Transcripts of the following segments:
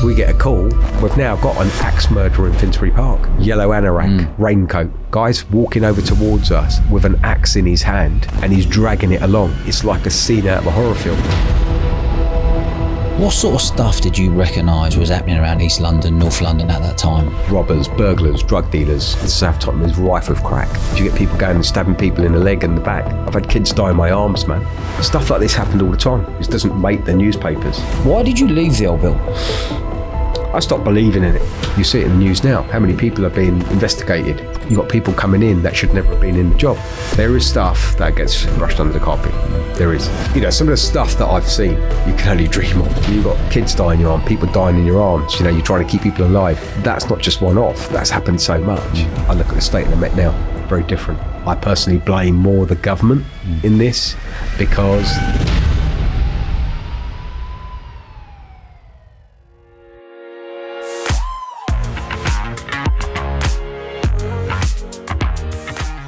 we get a call. We've now got an axe murderer in Finsbury Park. Yellow anorak, raincoat. Guy's walking over towards us with an axe in his hand and he's dragging it along. It's like a scene out of a horror film. What sort of stuff did you recognise was happening around East London, North London at that time? Robbers, burglars, drug dealers. The South Tottenham is rife with crack. You get people going and stabbing people in the leg and the back. I've had kids die in my arms, man. Stuff like this happened all the time. This doesn't make the newspapers. Why did you leave the old bill? I stopped believing in it. You see it in the news now. How many people are being investigated? You've got people coming in that should never have been in the job. There is stuff that gets brushed under the carpet. There is. You know, some of the stuff that I've seen, you can only dream of. You've got kids dying in your arm, people dying in your arms. You know, you're trying to keep people alive. That's not just one-off. That's happened so much. I look at the state of the Met now, very different. I personally blame more the government in this because...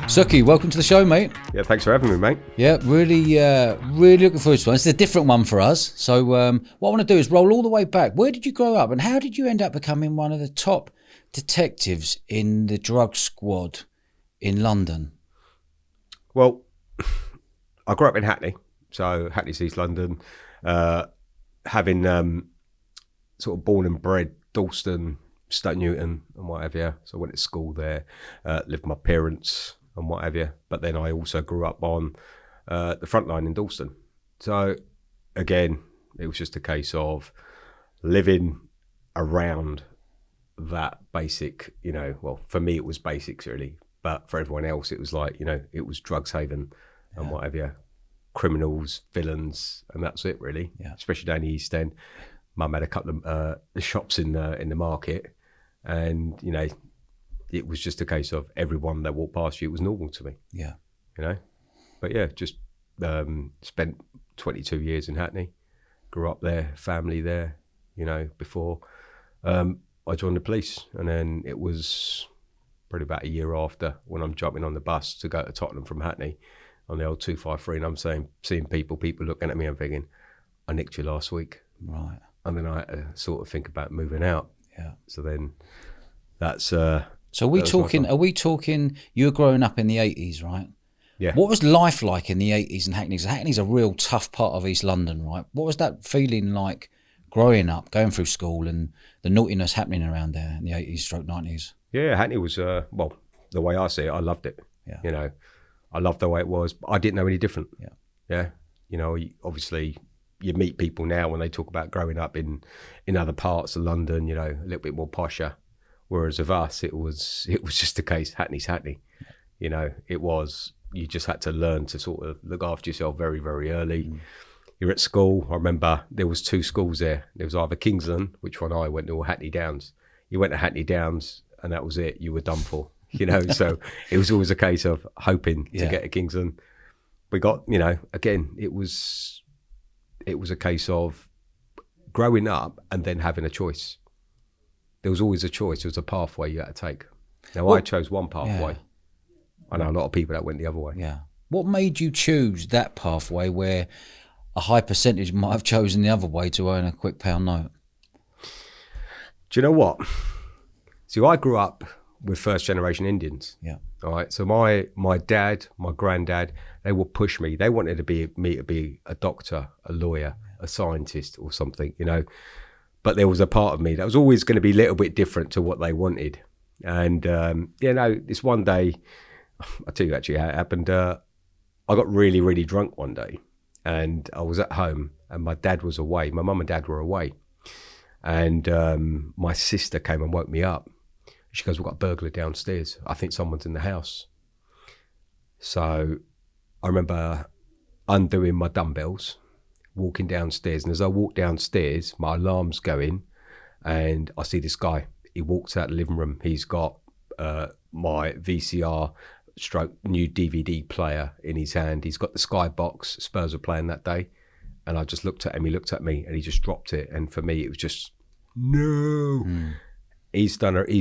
Sukie, welcome to the show, mate. Yeah, thanks for having me, mate. Yeah, really looking forward to this one. It's a different one for us. So what I want to do is roll all the way back. Where did you grow up and how did you end up becoming one of the top detectives in the drug squad in London? Well, I grew up in Hackney. So Hackney's East London. Having sort of born and bred Dalston, Stoke Newton and what have you. So I went to school there, lived with my parents and what have you. But then I also grew up on the front line in Dalston. So again, it was just a case of living around that basic, you know, well, for me it was basics really, but for everyone else it was like, you know, it was drugs haven and what have you, criminals, villains, and that's it really, especially down the East End. Mum had a couple of shops in the market, and you know, it was just a case of everyone that walked past you, it was normal to me. Yeah, you know, but yeah, just spent 22 years in Hackney, grew up there, family there. You know, before I joined the police, and then it was probably about a year after when I'm jumping on the bus to go to Tottenham from Hackney on the old 253, and I'm seeing people looking at me and thinking, I nicked you last week, right? And then I had to sort of think about moving out. Yeah. So then that's... So are we talking, you were growing up in the 80s, right? Yeah. What was life like in the 80s in Hackney? 'Cause Hackney's a real tough part of East London, right? What was that feeling like growing up, going through school and the naughtiness happening around there in the 80s/90s? Yeah, Hackney was, well, the way I see it, I loved it. Yeah. You know, I loved the way it was, but I didn't know any different. Yeah. Yeah. You know, obviously... you meet people now when they talk about growing up in other parts of London, you know, a little bit more posher. Whereas of us, it was just a case, Hackney's Hackney. You know, it was, you just had to learn to sort of look after yourself very, very early. You're at school. I remember there was two schools there. There was either Kingsland, which one I went to, or Hackney Downs. You went to Hackney Downs and that was it. You were done for, you know. So it was always a case of hoping to get to Kingsland. We got, you know, again, it was a case of growing up and then having a choice. There was always a choice. There was a pathway you had to take. Now, I chose one pathway. Yeah. I know a lot of people that went the other way. Yeah. What made you choose that pathway where a high percentage might have chosen the other way to earn a quick pound note? Do you know what? See, I grew up with first generation Indians. Yeah. All right. So my dad, my granddad, they would push me. They wanted me to be a doctor, a lawyer, a scientist or something, you know. But there was a part of me that was always going to be a little bit different to what they wanted. And, you know, this one day, I'll tell you actually how it happened. I got really, really drunk one day and I was at home and my dad was away. My mum and dad were away. And my sister came and woke me up. She goes, we've got a burglar downstairs. I think someone's in the house. So I remember undoing my dumbbells, walking downstairs. And as I walk downstairs, my alarm's going and I see this guy. He walks out of the living room. He's got my VCR stroke new DVD player in his hand. He's got the Skybox. Spurs were playing that day. And I just looked at him. He looked at me and he just dropped it. And for me, it was just, no. He's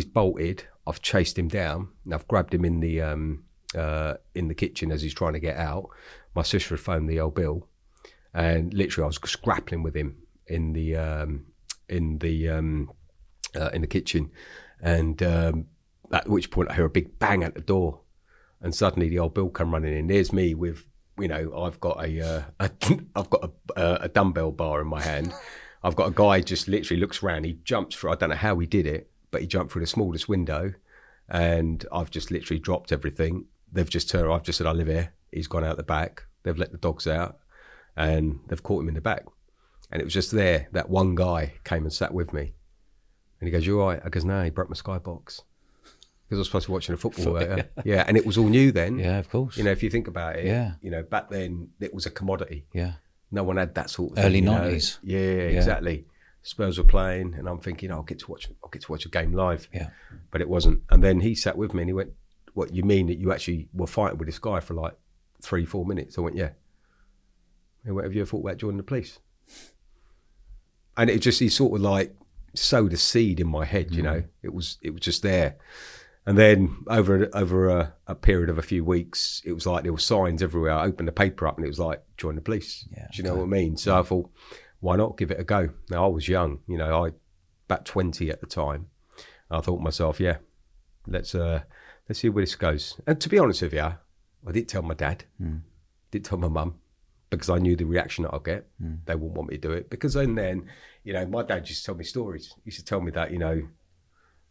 bolted. I've chased him down and I've grabbed him in the kitchen as he's trying to get out. My sister had phoned the old Bill and literally I was grappling with him in the in the kitchen, and at which point I hear a big bang at the door, and suddenly the old Bill come running in. There's me with, I've got a dumbbell bar in my hand. I've got a guy just literally looks around. He jumps through. I don't know how he did it, but he jumped through the smallest window, and I've just literally dropped everything. They've just turned. I've just said I live here. He's gone out the back. They've let the dogs out, and they've caught him in the back. And it was just there. That one guy came and sat with me, and he goes, "You all right?" I goes, "No, he broke my skybox." Because I was supposed to be watching a football yeah, and it was all new then. Yeah, of course. If you think about it, Yeah. Back then it was a commodity. Yeah. No one had that sort of Early thing. 90s. Yeah, exactly. Spurs were playing, and I'm thinking, I'll get to watch a game live. Yeah. But it wasn't. And then he sat with me, and he went, "What, you mean that you actually were fighting with this guy for like 3-4 minutes?" I went, "Yeah." He went, "Have you ever thought about joining the police?" And he sort of like sowed a seed in my head. It was just there. And then over a period of a few weeks, it was like there were signs everywhere. I opened the paper up and it was like, "Join the police." Yeah, Do you know what I mean? So I thought, why not give it a go? Now, I was young, I about 20 at the time. I thought to myself, yeah, let's see where this goes. And to be honest with you, I didn't tell my dad, didn't tell my mum, because I knew the reaction that I'll get. They wouldn't want me to do it. Because then, my dad used to tell me stories. He used to tell me that,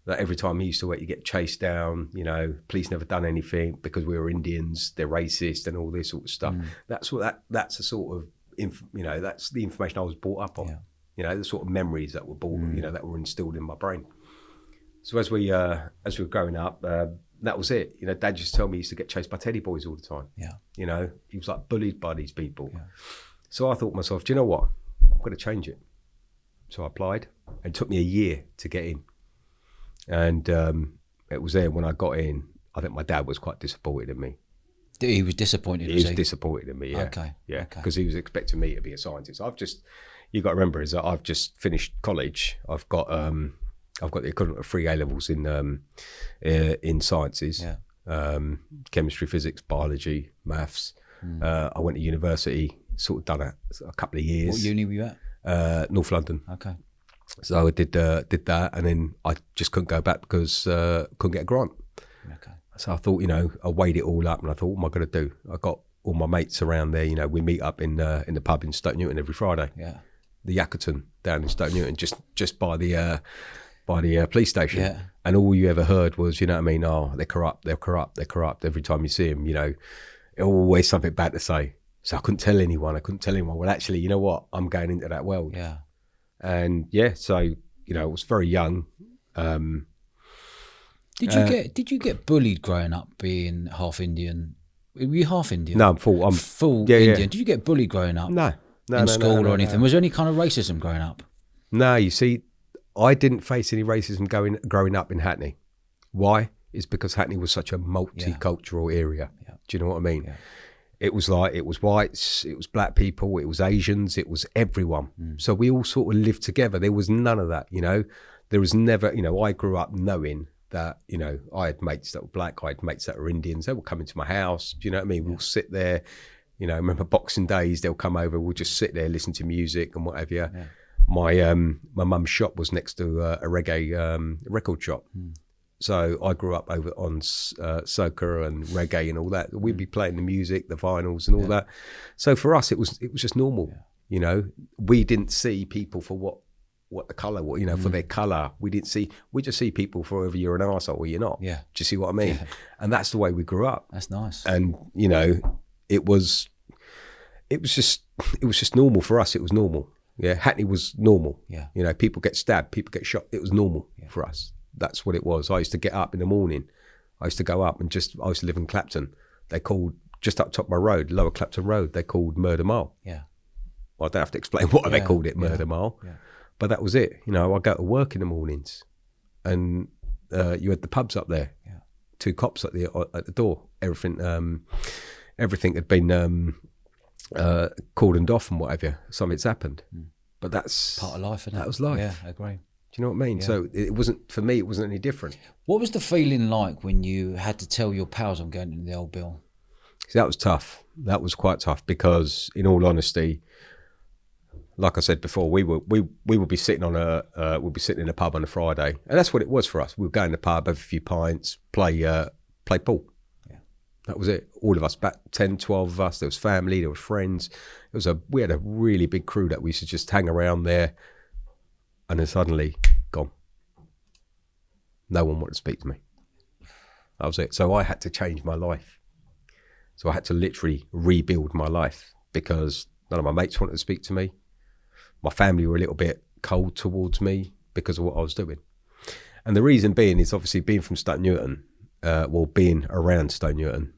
that every time he used to work, you get chased down, police never done anything because we were Indians, they're racist and all this sort of stuff. That's the sort of, that's the information I was brought up on. Yeah. The sort of memories that were that were instilled in my brain. So as we were growing up, that was it. Dad used to tell me he used to get chased by teddy boys all the time. Yeah. He was like bullied by these people. Yeah. So I thought to myself, do you know what? I'm going to change it. So I applied, and it took me a year to get in. And it was there when I got in. I think my dad was quite disappointed in me. He was disappointed. He was disappointed in me. Yeah. Okay. Yeah. Because he was expecting me to be a scientist. You got to remember is that I've just finished college. I've got the equivalent of 3 A levels in sciences. Yeah. Chemistry, physics, biology, maths. I went to university. Sort of done a couple of years. What uni were you at? North London. Okay. So I did that, and then I just couldn't go back because couldn't get a grant. Okay. So I thought, I weighed it all up, and I thought, what am I going to do? I got all my mates around there. We meet up in the pub in Stoke Newton every Friday. Yeah. The Yakkerton down in Stoke Newton, just by the police station. Yeah. And all you ever heard was, oh, they're corrupt, they're corrupt, they're corrupt. Every time you see them, always something bad to say. So I couldn't tell anyone. Well, actually, you know what? I'm going into that world. Yeah. And so I was very young. Did you get bullied growing up being half Indian? Were you half Indian? No, I'm full. Indian. Yeah. Did you get bullied growing up? No, in school or anything? Was there any kind of racism growing up? No, you see, I didn't face any racism growing up in Hackney. Why? It's because Hackney was such a multicultural area. Yeah. Do you know what I mean? Yeah. It was whites, it was black people, it was Asians, it was everyone. So we all sort of lived together. There was none of that, There was never, I grew up knowing that, I had mates that were black, I had mates that were Indians. They would come into my house, do you know what I mean? We'll sit there, I remember Boxing Days, they'll come over, we'll just sit there, listen to music and whatever. Yeah. My mum's shop was next to a reggae record shop. So I grew up over on soca and reggae and all that. We'd be playing the music, the vinyls and all that. So for us, it was just normal. Yeah. We didn't see people for what the colour was, for their colour. We just see people for whether you're an arsehole or you're not. Yeah. Do you see what I mean? Yeah. And that's the way we grew up. That's nice. And, it was just normal for us. It was normal. Yeah. Hackney was normal. Yeah. People get stabbed, people get shot. It was normal for us. That's what it was. I used to get up in the morning. I used to go up and I used to live in Clapton. They called, just up top of my road, Lower Clapton Road, they called Murder Mile. Yeah. Well, I don't have to explain why they called it Murder Mile. Yeah. But that was it. I go to work in the mornings and you had the pubs up there. Yeah. 2 cops at the door. Everything had been cordoned off and whatever. Something's happened. But that's part of life, isn't it? That was life. Yeah, I agree. Do you know what I mean? Yeah. So it wasn't, for me, it wasn't any different. What was the feeling like when you had to tell your pals I'm going into the old Bill? See, that was tough. That was quite tough because, in all honesty, like I said before, we would be sitting on we'd be sitting in a pub on a Friday, and that's what it was for us. We would go in the pub, have a few pints, play pool. Yeah. That was it. All of us, about 10, 12 of us. There was family, there was friends. We had a really big crew that we used to just hang around there, and then suddenly gone. No one wanted to speak to me. That was it. So I had to change my life. So I had to literally rebuild my life because none of my mates wanted to speak to me. My family were a little bit cold towards me because of what I was doing. And the reason being is obviously being from Stoke Newton, being around Stoke Newton,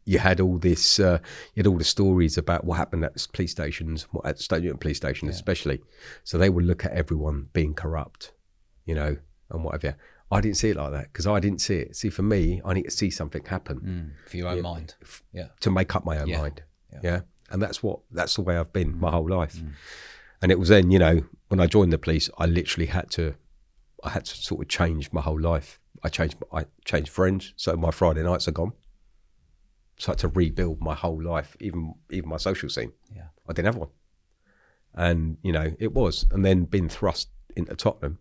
you had all this, you had all the stories about what happened at the police stations, at the Stoke Newton police station especially. So they would look at everyone being corrupt, and whatever. I didn't see it like that because I didn't see it. See, for me, I need to see something happen. For your own mind. Yeah. To make up my own mind. Yeah. And that's the way I've been my whole life. And it was then, when I joined the police, I literally had to sort of change my whole life. I changed friends. So my Friday nights are gone. So I had to rebuild my whole life, even my social scene. Yeah. I didn't have one. And, it was. And then being thrust into Tottenham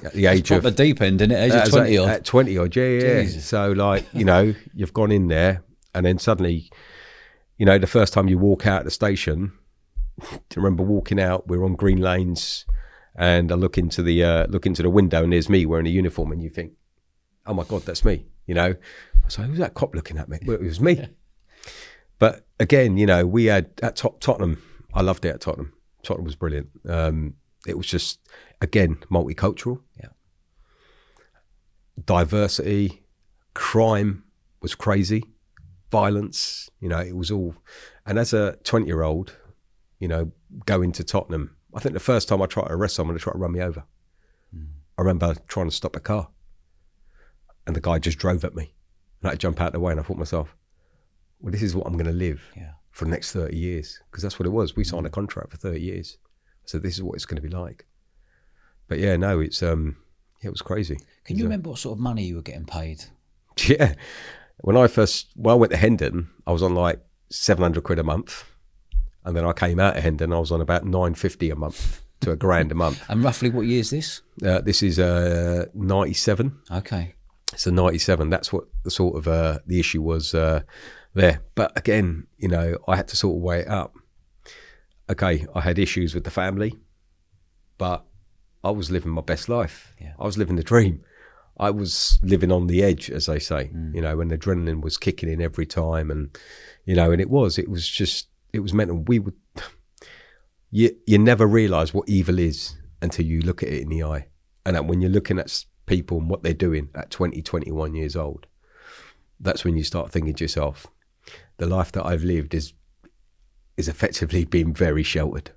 at the age of... the deep end, isn't it? Age of 20 odd. At 20 odd, yeah. So, you've gone in there and then suddenly, the first time you walk out of the station, I remember walking out, we're on Green Lanes and I look into the window and there's me wearing a uniform and you think, oh my God, that's me, I was like, who's that cop looking at me? Well, it was me. But again, we had at Tottenham, I loved it at Tottenham. Tottenham was brilliant. It was just, again, multicultural. Yeah. Diversity, crime was crazy, violence, it was all. And as a 20-year-old, going to Tottenham, I think the first time I tried to arrest someone, they tried to run me over. I remember trying to stop a car and the guy just drove at me. And I had to jump out of the way and I thought to myself, well, this is what I'm going to live for the next 30 years. Because that's what it was. We signed a contract for 30 years. So this is what it's going to be like. But yeah, no, it was crazy. Can you remember what sort of money you were getting paid? Yeah. When I went to Hendon, I was on like 700 quid a month. And then I came out of Hendon, I was on about 950 a month to £1,000 a month. And roughly what year is this? This is 97. Okay. So 97, that's what the sort of the issue was there. But again, I had to sort of weigh it up. Okay, I had issues with the family, but I was living my best life. Yeah. I was living the dream. I was living on the edge, as they say, when the adrenaline was kicking in every time. And, and it was mental. You never realise what evil is until you look at it in the eye. And that when you're looking at people and what they're doing at 20, 21 years old, that's when you start thinking to yourself, the life that I've lived is effectively being very sheltered,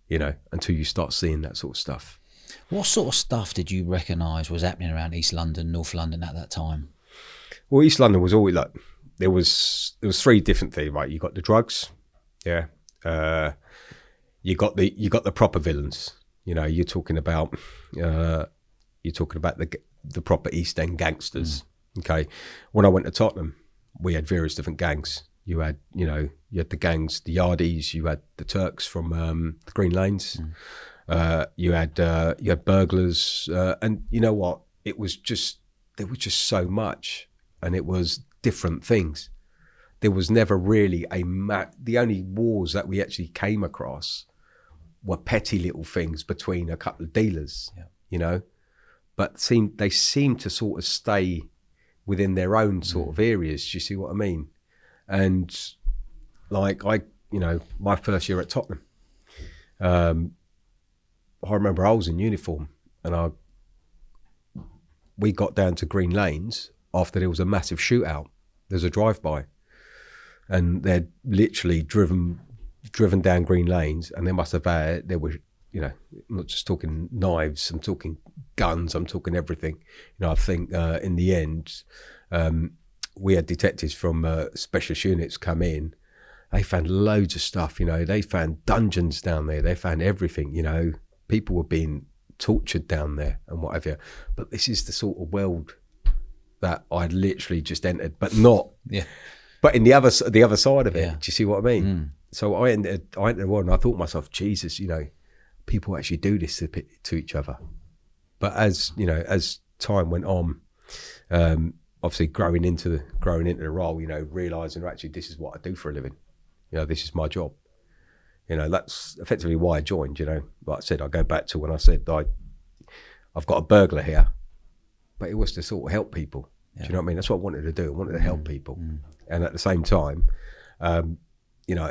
until you start seeing that sort of stuff. What sort of stuff did you recognise was happening around East London, North London at that time? Well, East London was always like, there was three different things, right? You got the drugs, you got the proper villains. You're talking about the proper East End gangsters. Okay, when I went to Tottenham, we had various different gangs. You had the gangs, the Yardies. You had the Turks from the Green Lanes. You had burglars, and you know what? There was just so much, and it was different things. There was never really the only wars that we actually came across were petty little things between a couple of dealers, but they seemed to sort of stay within their own sort of areas. Do you see what I mean? And like my first year at Tottenham, I remember I was in uniform and we got down to Green Lanes after there was a massive shootout. There's a drive-by and they'd literally driven down Green Lanes, and they must have there were, I'm not just talking knives, I'm talking guns, I'm talking everything. I think in the end, we had detectives from specialist units come in. They found loads of stuff, they found dungeons down there, they found everything, people were being tortured down there and whatever. But this is the sort of world that I'd literally just entered, but not But in the other side of it, Yeah. do you see what I mean? So I entered the world, and I thought to myself, Jesus, you know, people actually do this to each other. But as you know, as time went on, obviously growing into the role, you know, realizing actually this is what I do for a living. You know, this is my job. You know, that's effectively why I joined. You know, like I said, I go back to when I said I've got a burglar here, but it was to sort of help people. Yeah. Do you know what I mean? That's what I wanted to do. I wanted to help people, and at the same time, you know,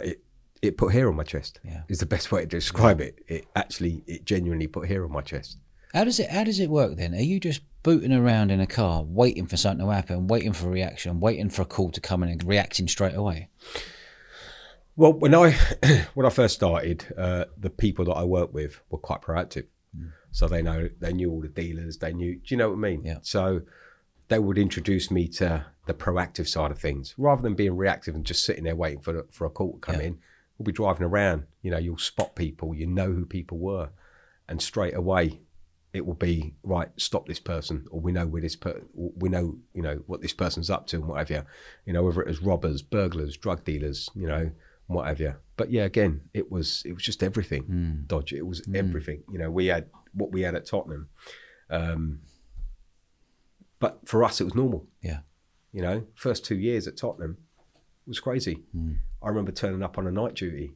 it put hair on my chest. Yeah. Is the best way to describe it. It genuinely put hair on my chest. How does it work then? Are you just booting around in a car, waiting for something to happen, waiting for a reaction, waiting for a call to come in and reacting straight away? Well, when I first started, the people that I worked with were quite proactive. So they knew all the dealers. They knew. Do you know what I mean? Yeah. So they would introduce me to the proactive side of things rather than being reactive and just sitting there waiting for a call to come in. We'll be driving around. You know, you'll spot people. You know who people were, and straight away it will be right. Stop this person, or we know where this we know, you know, what this person's up to and what have you. You know, whether it was robbers, burglars, drug dealers, you know, what have you. But yeah, again, it was just everything. Dodgy. It was everything. You know, we had what we had at Tottenham, but for us it was normal. Yeah. You know, first 2 years at Tottenham was crazy. I remember turning up on a night duty.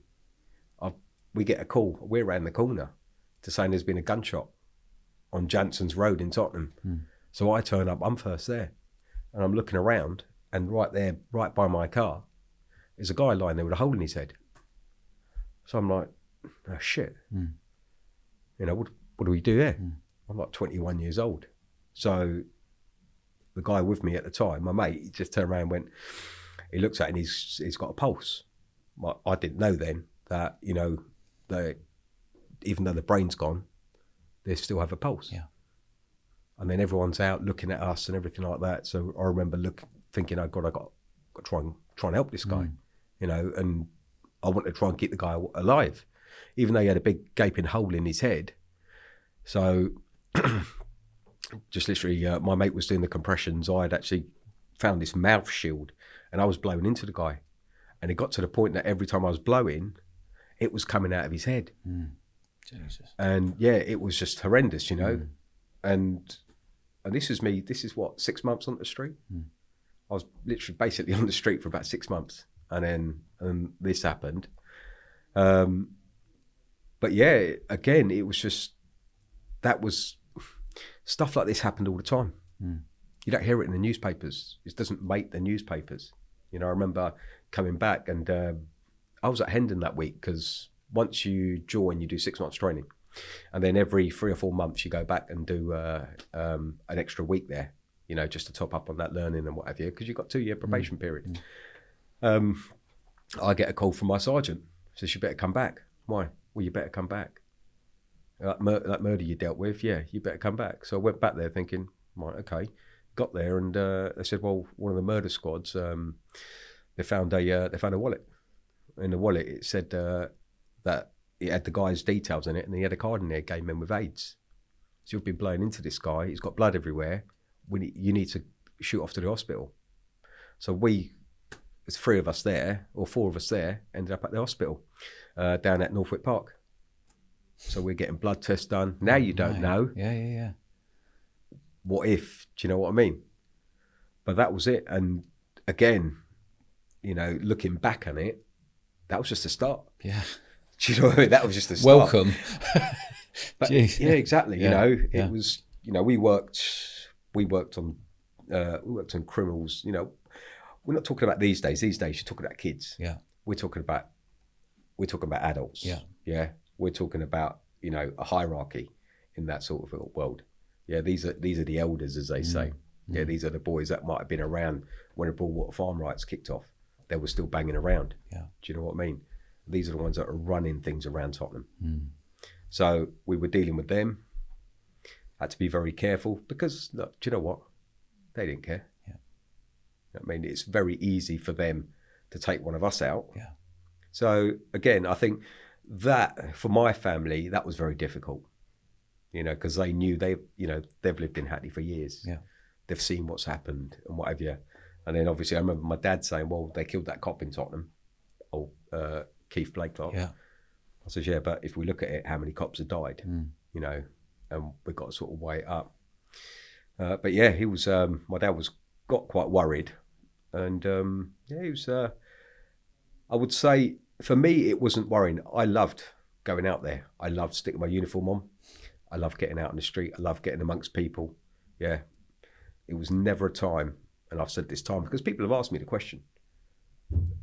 We get a call. We're around the corner to saying there's been a gunshot on Jansen's Road in Tottenham. So I turn up. I'm first there, and I'm looking around, and right there, right by my car, is a guy lying there with a hole in his head. So I'm like, oh shit. You know, what do we do there? I'm like 21 years old. So the guy with me at the time, my mate, he just turned around and went, he looks at it and he's got a pulse. I didn't know then that, you know, even though the brain's gone, they still have a pulse. Yeah. And then everyone's out looking at us and everything like that. So I remember thinking, oh God, I got to try and help this guy, you know, and I wanted to try and keep the guy alive, even though he had a big gaping hole in his head. So just literally, my mate was doing the compressions. I had actually found this mouth shield and I was blowing into the guy. And it got to the point that every time I was blowing, it was coming out of his head. Jesus. And yeah, it was just horrendous, you know. And this is me, this is what, 6 months on the street? I was literally basically on the street for about 6 months. And then this happened. But yeah, again, it was just, that was, stuff like this happened all the time. You don't hear it in the newspapers. It doesn't make the newspapers. You know, I remember coming back and I was at Hendon that week because once you join, you do 6 months training. And then every 3 or 4 months, you go back and do an extra week there, you know, just to top up on that learning and what have you, because you've got 2 year probation period. I get a call from my sergeant. Says, you better come back. Why? Well, you better come back. That murder you dealt with, yeah, you better come back. So I went back there thinking, right, okay. Got there and they said, well, one of the murder squads, they found a wallet. In the wallet, it said that it had the guy's details in it, and he had a card in there, gay men with AIDS. So you've been blowing into this guy. He's got blood everywhere. You need to shoot off to the hospital. So there's 3 of us there, or 4 of us there, ended up at the hospital down at Northwick Park. So we're getting blood tests done. Now you don't know. Yeah. What if? Do you know what I mean? But that was it. And again, you know, looking back on it, that was just a start. Yeah. Do you know what I mean? That was just a start. Welcome. But, yeah, exactly. Yeah. You know, it was, you know, we worked on criminals. You know, we're not talking about these days. These days, you're talking about kids. Yeah. We're talking about adults. Yeah. Yeah. We're talking about, you know, a hierarchy in that sort of world. Yeah, these are the elders, as they say. Yeah, these are the boys that might have been around when the Broadwater Farm riots kicked off. They were still banging around. Yeah. Do you know what I mean? These are the ones that are running things around Tottenham. So we were dealing with them. Had to be very careful because, look, do you know what? They didn't care. Yeah. I mean, it's very easy for them to take one of us out. Yeah. So again, I think that for my family, that was very difficult. You know, because they knew they've lived in Hackney for years. Yeah. They've seen what's happened and what have you. And then obviously I remember my dad saying, well, they killed that cop in Tottenham, Keith Blakelock. Yeah. I said, yeah, but if we look at it, how many cops have died, you know, and we've got to sort of weigh it up. But yeah, he was, my dad got quite worried. And yeah, he was, I would say for me, it wasn't worrying. I loved going out there. I loved sticking my uniform on. I loved getting out on the street. I loved getting amongst people. Yeah. It was never a time, and I've said this time because people have asked me the question,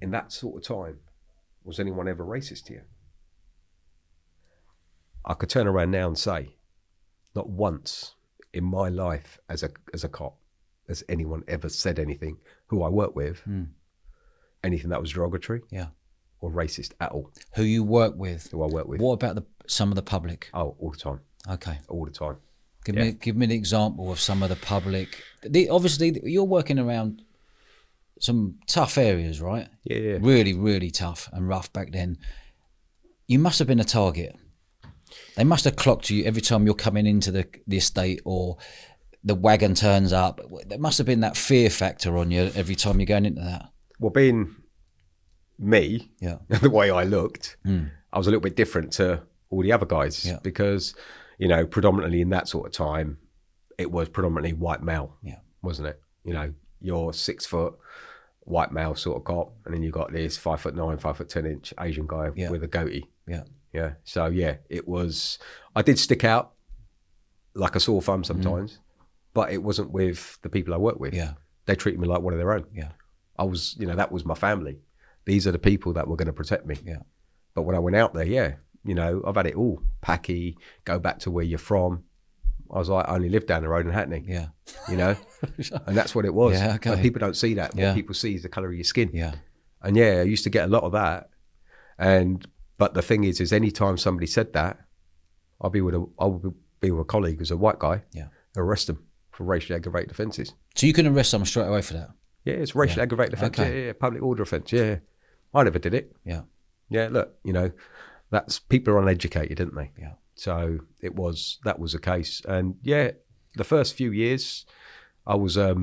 in that sort of time, was anyone ever racist to you? I could turn around now and say, not once in my life as a cop has anyone ever said anything, who I work with, anything that was derogatory or racist at all. Who you work with? Who I work with. What about some of the public? Oh, all the time. Okay. All the time. Give me an example of some of the public. Obviously, you're working around some tough areas, right? Yeah. Really, really tough and rough back then. You must have been a target. They must have clocked you every time you're coming into the estate or the wagon turns up. There must have been that fear factor on you every time you're going into that. Well, being me, the way I looked, I was a little bit different to all the other guys because, you know, predominantly in that sort of time, it was predominantly white male, wasn't it? You know, you're 6 foot white male sort of cop, and then you got this 5'9", 5'10" Asian guy with a goatee. Yeah. So yeah, it was. I did stick out like a sore thumb sometimes, but it wasn't with the people I work with. Yeah, they treated me like one of their own. Yeah, I was. You know, that was my family. These are the people that were going to protect me. Yeah. But when I went out there, you know, I've had it all. Packy, go back to where you're from. I was like, I only lived down the road in Hackney. Yeah. You know, and that's what it was. Yeah. Okay. But people don't see that. What people see is the colour of your skin. Yeah. And yeah, I used to get a lot of that. But the thing is any time somebody said that, I would be with a colleague who's a white guy, arrest them for racially aggravated offences. So you can arrest someone straight away for that? Yeah, it's racially aggravated offence. Okay. Yeah, public order offence. Yeah, I never did it. Yeah. Yeah, look, you know, people are uneducated, aren't they? Yeah. So that was the case. And yeah, the first few years I was, I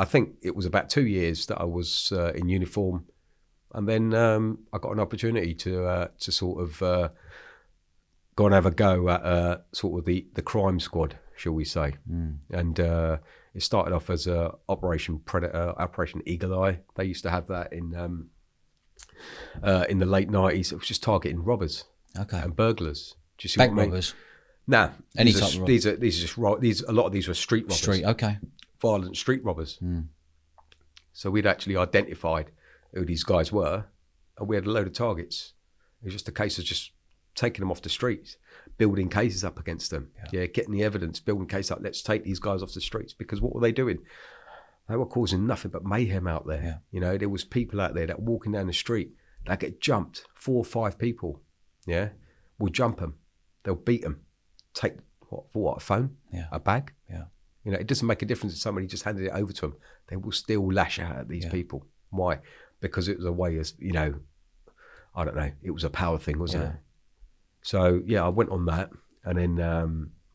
think it was about 2 years that I was in uniform. And then I got an opportunity to sort of go and have a go at sort of the crime squad, shall we say. And it started off as Operation Predator, Operation Eagle Eye. They used to have that in the late 90s. It was just targeting robbers and burglars. Do you see Bank what I mean? robbers? Nah. Any type of these are just a lot of these were street robbers. Violent street robbers. So we'd actually identified who these guys were, and we had a load of targets. It was just a case of just taking them off the streets, building cases up against them. Yeah, getting the evidence, building cases up. Let's take these guys off the streets, because what were they doing? They were causing nothing but mayhem out there. Yeah. You know, there was people out there that were walking down the street, they get jumped, 4 or 5 people. Yeah, will jump them, they'll beat them, take a phone, a bag. Yeah, you know, it doesn't make a difference if somebody just handed it over to them. They will still lash out at these people. Why? Because it was a way of, you know, I don't know, it was a power thing, wasn't it? So, yeah, I went on that, and then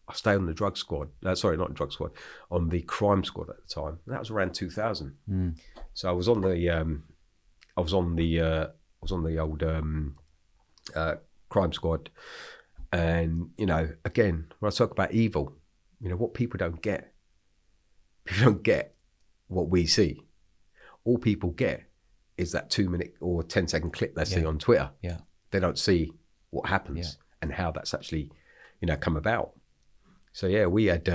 I stayed on the drug squad. Sorry, not the drug squad, on the crime squad at the time. And that was around 2000. So I was on the old crime squad, and, you know, again, when I talk about evil, you know, what people don't get what we see. All people get is that 2-minute or 10-second clip they see on Twitter. Yeah, they don't see what happens and how that's actually, you know, come about. So yeah, we had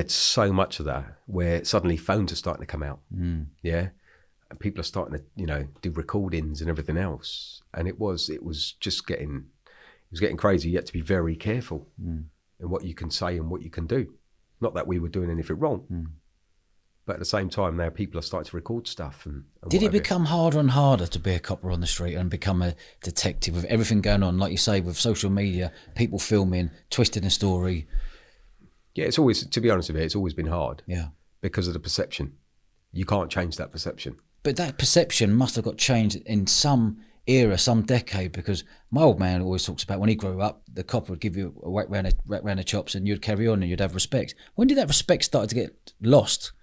so much of that where suddenly phones are starting to come out. Yeah, and people are starting to, you know, do recordings and everything else. And it was just getting crazy. You had to be very careful in what you can say and what you can do. Not that we were doing anything wrong. But at the same time, now people are starting to record stuff. And did it become harder and harder to be a copper on the street and become a detective with everything going on, like you say, with social media, people filming, twisting the story? Yeah, it's always, to be honest with you, it's always been hard. Yeah, because of the perception. You can't change that perception. But that perception must have got changed in some era, some decade, because my old man always talks about when he grew up, the cop would give you a whack round the chops and you'd carry on and you'd have respect. When did that respect start to get lost?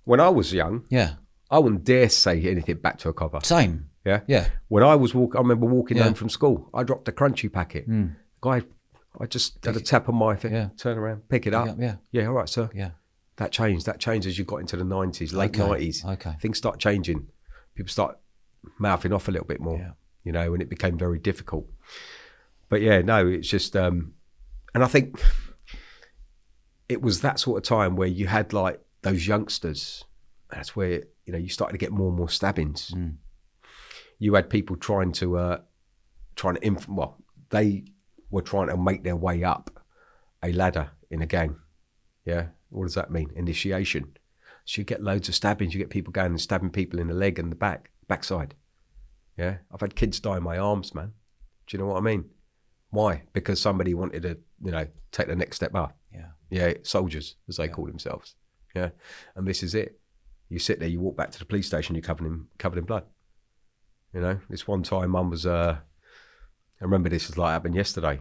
When I was young, Yeah. I wouldn't dare say anything back to a copper. Same. Yeah? Yeah. When I was I remember walking home from school, I dropped a crunchy packet. Guy, I just had a tap on my thing, turn around, pick it up. Yeah, all right, sir. Yeah. That changed. That changed as you got into the 90s, late 90s. Okay. Things start changing. People start mouthing off a little bit more, you know, and it became very difficult. But yeah, no, it's just, and I think it was that sort of time where you had like those youngsters. That's where, you know, you started to get more and more stabbings. You had people they were trying to make their way up a ladder in a gang. Yeah. What does that mean? Initiation. So you get loads of stabbings. You get people going and stabbing people in the leg and the backside. Yeah. I've had kids die in my arms, man. Do you know what I mean? Why? Because somebody wanted to, you know, take the next step up. Yeah. Yeah. Soldiers, as they call themselves. Yeah. And this is it. You sit there, you walk back to the police station, you're covered in blood. You know, this one time mum was, I remember this was like happened yesterday.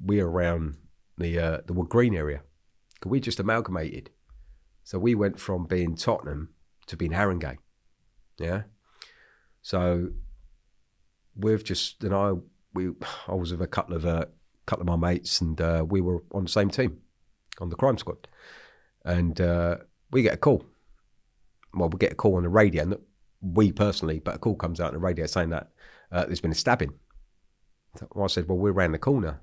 We were around the Wood Green area. We just amalgamated. So we went from being Tottenham to being Haringey. Yeah. So we've just, and I was with a couple of my mates, and we were on the same team, on the crime squad. And we get a call. Well, we get a call on the radio, not we personally, but a call comes out on the radio saying that there's been a stabbing. So I said, well, we're around the corner.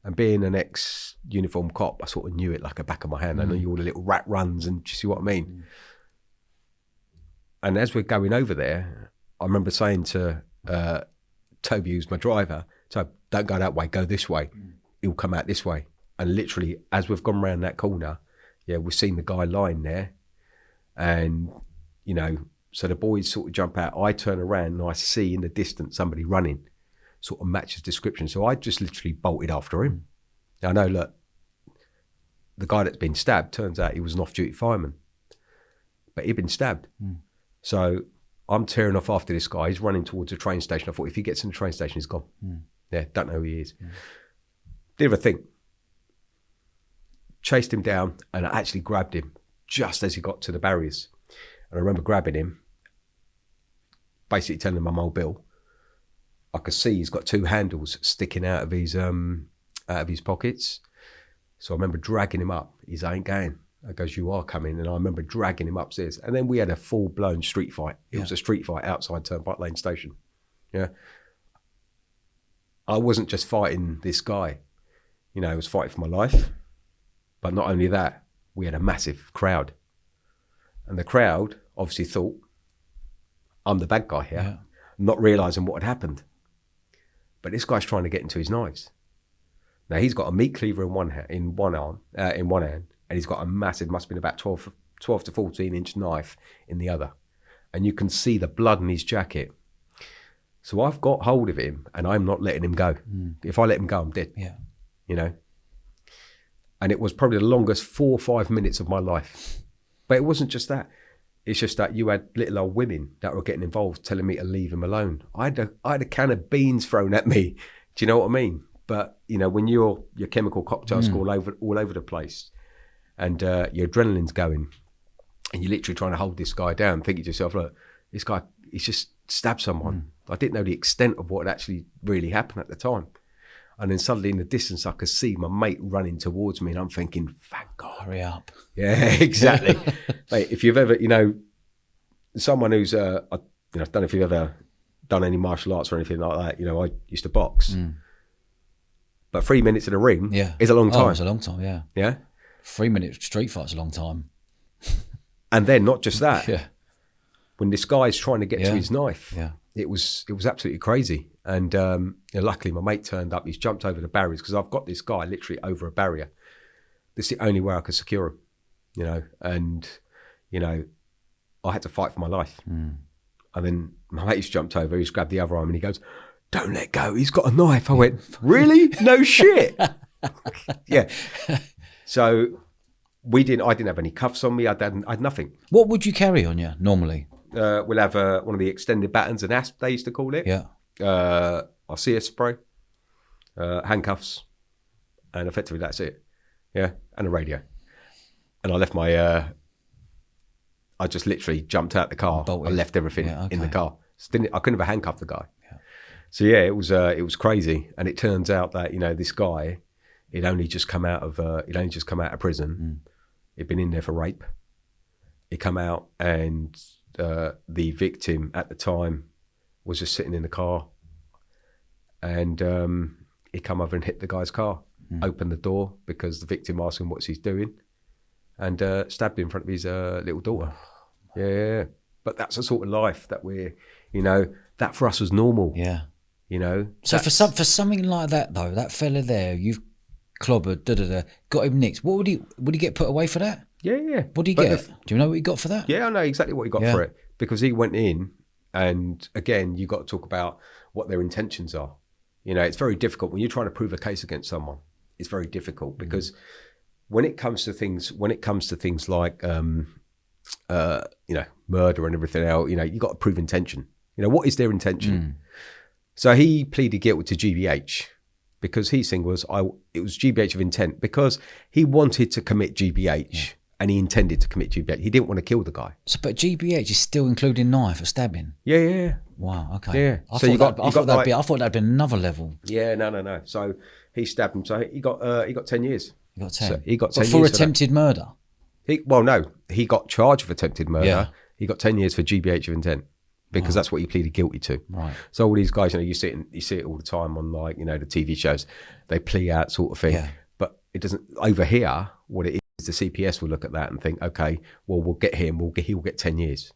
And being an ex-uniform cop, I sort of knew it like a back of my hand. I knew all the little rat runs, and do you see what I mean? And as we're going over there, I remember saying to Toby, who's my driver, so don't go that way, go this way. He'll come out this way. And literally, as we've gone around that corner, we've seen the guy lying there. And, you know, so the boys sort of jump out. I turn around and I see in the distance somebody running, sort of matches description. So I just literally bolted after him. Now, I know, look, the guy that's been stabbed, turns out he was an off-duty fireman, but he'd been stabbed. So I'm tearing off after this guy. He's running towards the train station. I thought, if he gets in the train station, he's gone. Yeah, don't know who he is. Didn't even think. Chased him down, and I actually grabbed him just as he got to the barriers. And I remember grabbing him, basically telling him I'm old Bill. I could see he's got two handles sticking out of his pockets. So I remember dragging him up. He's ain't going. I goes, you are coming. And I remember dragging him upstairs. And then we had a full-blown street fight. It was a street fight outside Turnpike Lane Station. Yeah. I wasn't just fighting this guy. You know, I was fighting for my life. But not only that, we had a massive crowd. And the crowd obviously thought, I'm the bad guy here, not realising what had happened. But this guy's trying to get into his knives. Now, he's got a meat cleaver in one hand, and he's got a massive, must have been about 12 to 14-inch knife in the other. And you can see the blood in his jacket. So I've got hold of him, and I'm not letting him go. If I let him go, I'm dead. Yeah. You know? And it was probably the longest 4 or 5 minutes of my life. But it wasn't just that. It's just that you had little old women that were getting involved, telling me to leave him alone. I had a can of beans thrown at me. Do you know what I mean? But, you know, when your chemical cocktails go all over the place, and your adrenaline's going, and you're literally trying to hold this guy down, thinking to yourself, look, this guy, he's just stabbed someone. I didn't know the extent of what had actually really happened at the time. And then suddenly in the distance, I could see my mate running towards me, and I'm thinking, thank God. Hurry up. Yeah, exactly. Mate, if you've ever, you know, someone who's, I don't know if you've ever done any martial arts or anything like that. You know, I used to box. But 3 minutes in a ring is a long time. Oh, it's a long time, yeah. Yeah? 3 minute street fight's a long time. And then not just that. When this guy's trying to get to his knife, it was absolutely crazy. And you know, luckily my mate turned up. He's jumped over the barriers because I've got this guy literally over a barrier. This is the only way I could secure him, you know. And, you know, I had to fight for my life. And then my mate's jumped over. He's grabbed the other arm and he goes, don't let go. He's got a knife. I went, really? No shit. Yeah. So I didn't have any cuffs on me. I had nothing. What would you carry on you normally? We'll have one of the extended batons, an asp they used to call it. Yeah. Our CS spray, handcuffs, and effectively that's it. Yeah, and a radio. And I left my. I just literally jumped out the car. Bolted. I left everything in the car. So I couldn't have handcuffed the guy. Yeah. So yeah, it was crazy. And it turns out that this guy, he'd only just come out of prison. He'd been in there for rape. He come out, and the victim at the time was just sitting in the car, and he come over and hit the guy's car, opened the door because the victim asked him what's he doing, and stabbed him in front of his little daughter. Yeah. But that's the sort of life that we're, that for us was normal. Yeah. So for something like that though, that fella there, you've clobbered, got him nicked. What would he get put away for that? Yeah. What did he get? Do you know what he got for that? Yeah, I know exactly what he got for it, because he went in, and again, you got to talk about what their intentions are. It's very difficult when you're trying to prove a case against someone. It's very difficult because when it comes to things like murder and everything else, you got to prove intention. What is their intention? So he pleaded guilty to GBH because his thing was it was GBH of intent, because he wanted to commit GBH and he intended to commit GBH. He didn't want to kill the guy. So, but GBH is still including knife or stabbing. Yeah. Wow. Okay. Yeah. I thought that'd be another level. Yeah. No. So he stabbed him. So he got 10 years. He got 10. So he got 10 years for attempted murder. He got charged with attempted murder. Yeah. He got 10 years for GBH of intent, because that's what he pleaded guilty to. Right. So all these guys, you see it all the time on the TV shows. They plea out sort of thing. Yeah. But it doesn't over here. What it is, the CPS will look at that and think, okay, well, we'll get him. He will get 10 years.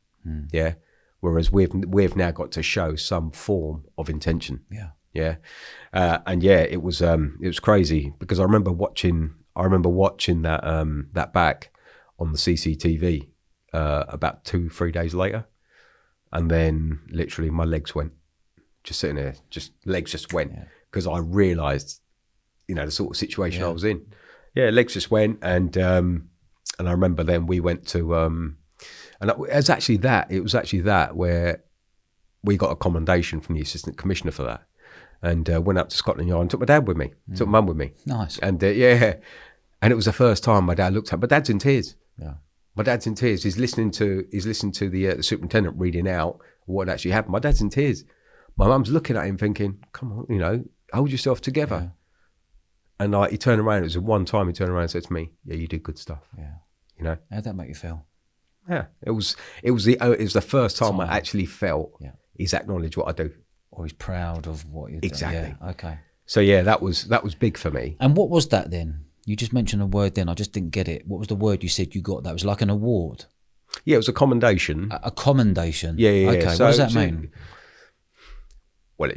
Yeah. Whereas we've now got to show some form of intention. Yeah. Yeah. It was crazy, because I remember watching that back on the CCTV about 2-3 days later, and then literally my legs went, just sitting there, legs just went, because I realised, the sort of situation I was in. Yeah, legs just went, and I remember then we went to, and it was actually that where we got a commendation from the assistant commissioner for that, and went up to Scotland Yard and took my dad with me, took mum with me. Nice. And and it was the first time my dad looked at. My dad's in tears. Yeah. My dad's in tears. He's listening to the superintendent reading out what actually happened. My dad's in tears. My mum's looking at him thinking, "Come on, hold yourself together." Yeah. And he turned around. It was one time he turned around and said to me, "Yeah, you did good stuff." Yeah. How'd that make you feel? Yeah, it was the first time I actually felt he's acknowledged what I do, or he's proud of what you do. Exactly. Yeah. Okay. So yeah, that was big for me. And what was that then? You just mentioned a word then. I just didn't get it. What was the word you said you got? That was like an award. Yeah, it was a commendation. A commendation. Yeah. Okay. So, what does that mean? Well,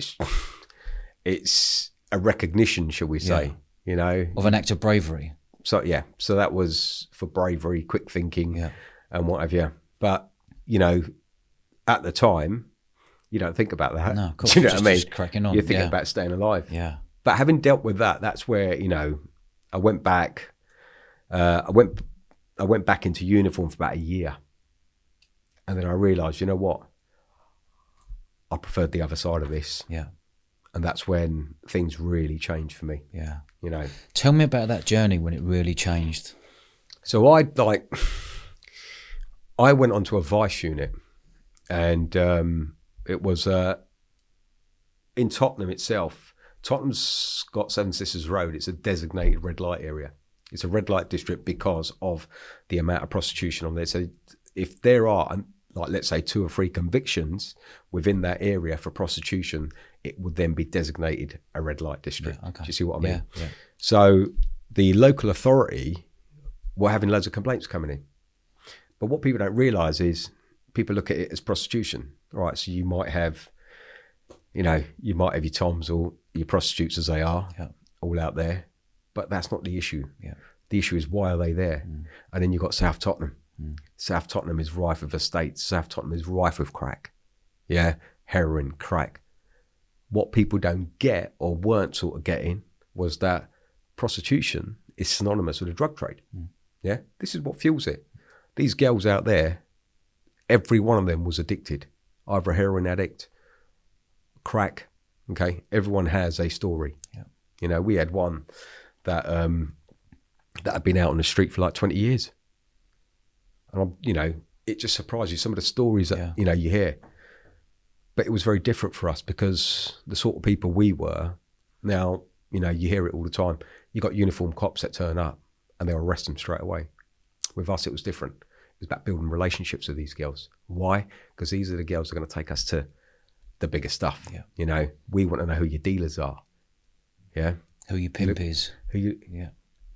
it's a recognition, shall we say? Of an act of bravery. So that was for bravery, quick thinking, and what have you. But at the time, you don't think about that. No, of course. Do you know what I mean? Just cracking on. You're thinking about staying alive. Yeah. But having dealt with that, that's where I went back. I went back into uniform for about a year, and then I realised, you know what? I preferred the other side of this. Yeah. And that's when things really changed for me. Yeah. Tell me about that journey when it really changed. So I went onto a vice unit, and it was in Tottenham itself. Tottenham's got Seven Sisters Road. It's a designated red light area. It's a red light district because of the amount of prostitution on there. So if there are, let's say 2 or 3 convictions within that area for prostitution, it would then be designated a red light district. Yeah, okay. Do you see what I mean? Yeah. So the local authority were having loads of complaints coming in. But what people don't realise is people look at it as prostitution. All right, so you might have your Toms or your prostitutes, as they are, all out there. But that's not the issue. Yeah. The issue is, why are they there? And then you've got South Tottenham. South Tottenham is rife with estates. South Tottenham is rife with crack. Yeah, heroin, crack. What people don't get, or weren't sort of getting, was that prostitution is synonymous with the drug trade. Yeah, this is what fuels it. These girls out there, every one of them was addicted, either a heroin addict, crack. Okay, everyone has a story. Yeah. You know, we had one that that had been out on the street for like 20 years, and you know, it just surprised you some of the stories that you know you hear. But it was very different for us because the sort of people we were. Now, you know, you hear it all the time. You got uniformed cops that turn up and they'll arrest them straight away. With us, it was different. It was about building relationships with these girls. Why? Because these are the girls that are going to take us to the bigger stuff. Yeah. You know, we want to know who your dealers are. Yeah. Who your pimp is. Who you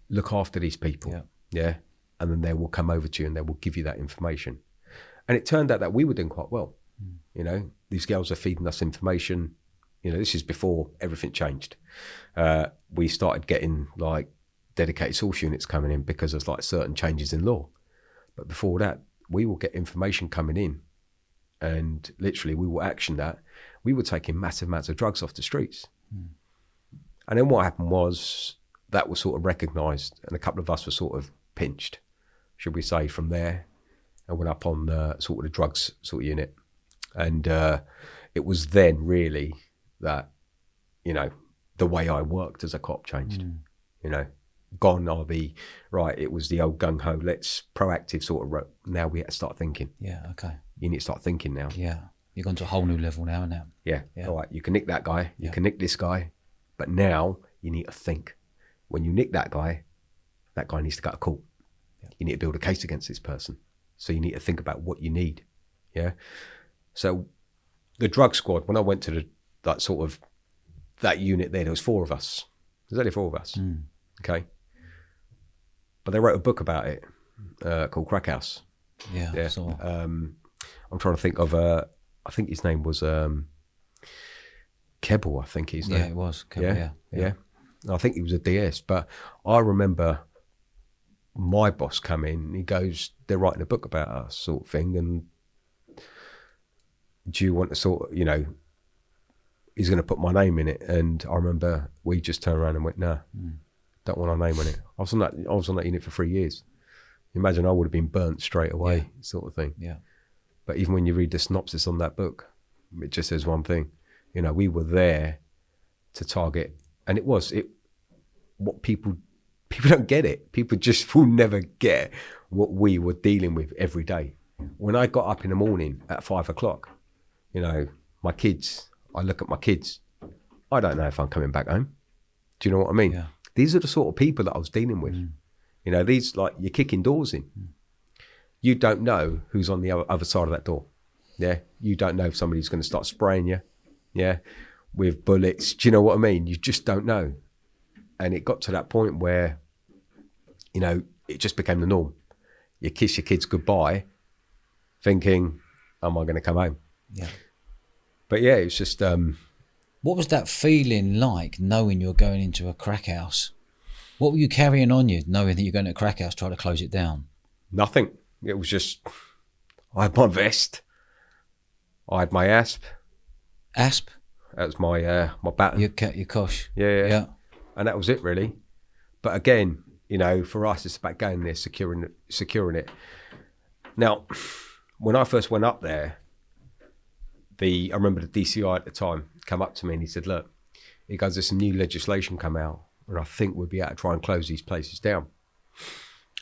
look after these people. Yeah. Yeah. And then they will come over to you and they will give you that information. And it turned out that we were doing quite well. You know, these girls are feeding us information. You know, this is before everything changed. We started getting like dedicated source units coming in because there's like certain changes in law. But before that, we will get information coming in and literally we will action that. We were taking massive amounts of drugs off the streets. And then what happened was that was sort of recognised and a couple of us were sort of pinched, should we say, from there and went up on sort of the drugs sort of unit. And it was then really that, you know, the way I worked as a cop changed. You know, gone are the, right, it was the old gung-ho, let's proactive sort of, now we have to start thinking. Yeah, okay. You need to start thinking now. Yeah, you've gone to a whole new level now, now. Yeah, all right, you can nick that guy, you can nick this guy, but now you need to think. When you nick that guy needs to go to court. You need to build a case against this person. So you need to think about what you need. Yeah. So the drug squad, when I went to that unit there was 4 of us. There's only 4 of us. Okay. But they wrote a book about it called Crack House. Yeah. So, I'm trying to think of, I think his name was Keble, I think his name. Yeah, it was. Keble, yeah. I think he was a DS, but I remember my boss come in, he goes, they're writing a book about us sort of thing, and do you want to sort of, you know, he's going to put my name in it. And I remember we just turned around and went, no, don't want our name on it. I was on that unit for 3 years. Imagine I would have been burnt straight away, sort of thing. Yeah. But even when you read the synopsis on that book, it just says one thing. You know, we were there to target, and what people don't get it. People just will never get what we were dealing with every day. When I got up in the morning at 5 o'clock, you know, my kids, I look at my kids, I don't know if I'm coming back home. Do you know what I mean? Yeah. These are the sort of people that I was dealing with. You know, these, like, you're kicking doors in. You don't know who's on the other side of that door. Yeah. You don't know if somebody's going to start spraying you. Yeah. With bullets. Do you know what I mean? You just don't know. And it got to that point where, you know, it just became the norm. You kiss your kids goodbye thinking, am I going to come home? Yeah. But yeah, it's just... what was that feeling like, knowing you're going into a crack house? What were you carrying on you, knowing that you're going to a crack house, trying to close it down? Nothing. It was just, I had my vest. I had my asp. Asp? That was my baton. Your cosh. Yeah. And that was it, really. But again, you know, for us, it's about going there, securing it. Now, when I first went up there, I remember the DCI at the time come up to me and he said, look, he goes, there's some new legislation come out and I think we'll be able to try and close these places down.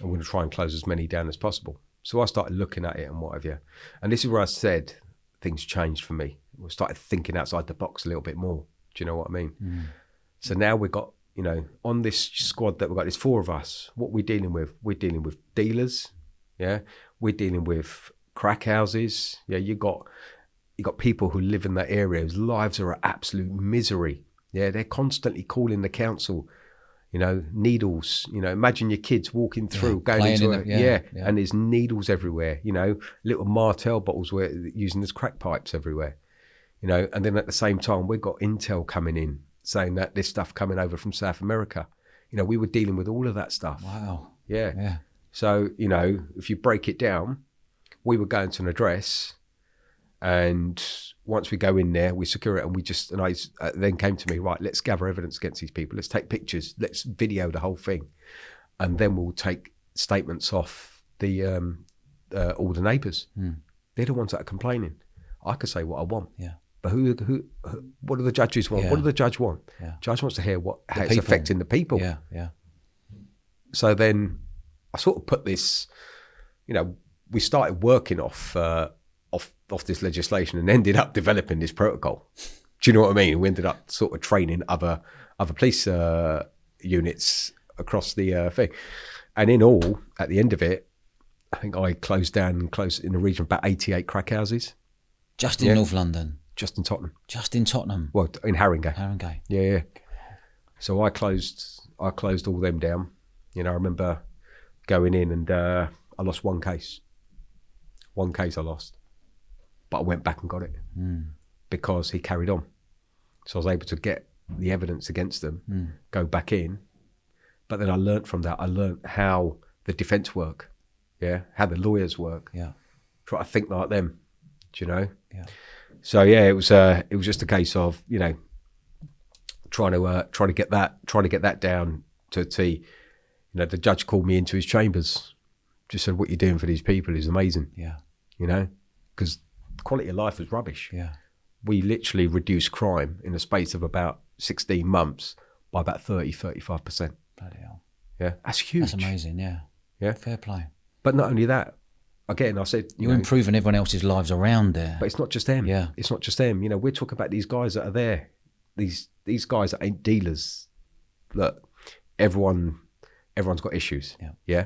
I'm going to try and close as many down as possible. So I started looking at it and what have you. And this is where I said things changed for me. We started thinking outside the box a little bit more. Do you know what I mean? So now we've got, you know, on this squad that we've got, there's 4 of us. What we're dealing with dealers. Yeah. We're dealing with crack houses. Yeah. You got people who live in that area whose lives are absolute misery. Yeah. They're constantly calling the council, you know, needles, you know, imagine your kids walking through, going into it. And there's needles everywhere, you know, little Martell bottles were using as crack pipes everywhere, you know, and then at the same time, we've got intel coming in saying that there's stuff coming over from South America. You know, we were dealing with all of that stuff. Wow. Yeah. So, you know, if you break it down, we were going to an address and once we go in there, we secure it and I then came to me, right, let's gather evidence against these people. Let's take pictures. Let's video the whole thing. And then we'll take statements off the all the neighbours. They're the ones that are complaining. I could say what I want. Yeah. But what do the judges want? Yeah. What do the judge want? Yeah. Judge wants to hear how it's people. affecting the people. Yeah, yeah. So then I sort of put this, we started working off this legislation and ended up developing this protocol. Do you know what I mean? We ended up sort of training other police units across the thing. And in all, at the end of it, I think I closed in the region of about 88 crack houses. Just in North London? Just in Tottenham. Just in Tottenham? Well, in Haringey. Haringey. Yeah. So I closed all them down. I remember going in and I lost one case. One case I lost. But I went back and got it because he carried on. So I was able to get the evidence against them, go back in. But then I learnt from that. I learnt how the defence work, how the lawyers work. Yeah. Try to think like them, do you know? Yeah. So it was just a case of trying to get that down to a T. The judge called me into his chambers, just said, "What you're doing for these people is amazing." Yeah. Because quality of life was rubbish. Yeah. We literally reduced crime in a space of about 16 months by about 35%. Bloody hell. Yeah, that's huge. That's amazing. Yeah. Yeah. Fair play. But not only that, again, I said you're improving everyone else's lives around there. But it's not just them. Yeah. It's not just them. We're talking about these guys that are there. These guys that ain't dealers. Look, everyone's got issues. Yeah. Yeah.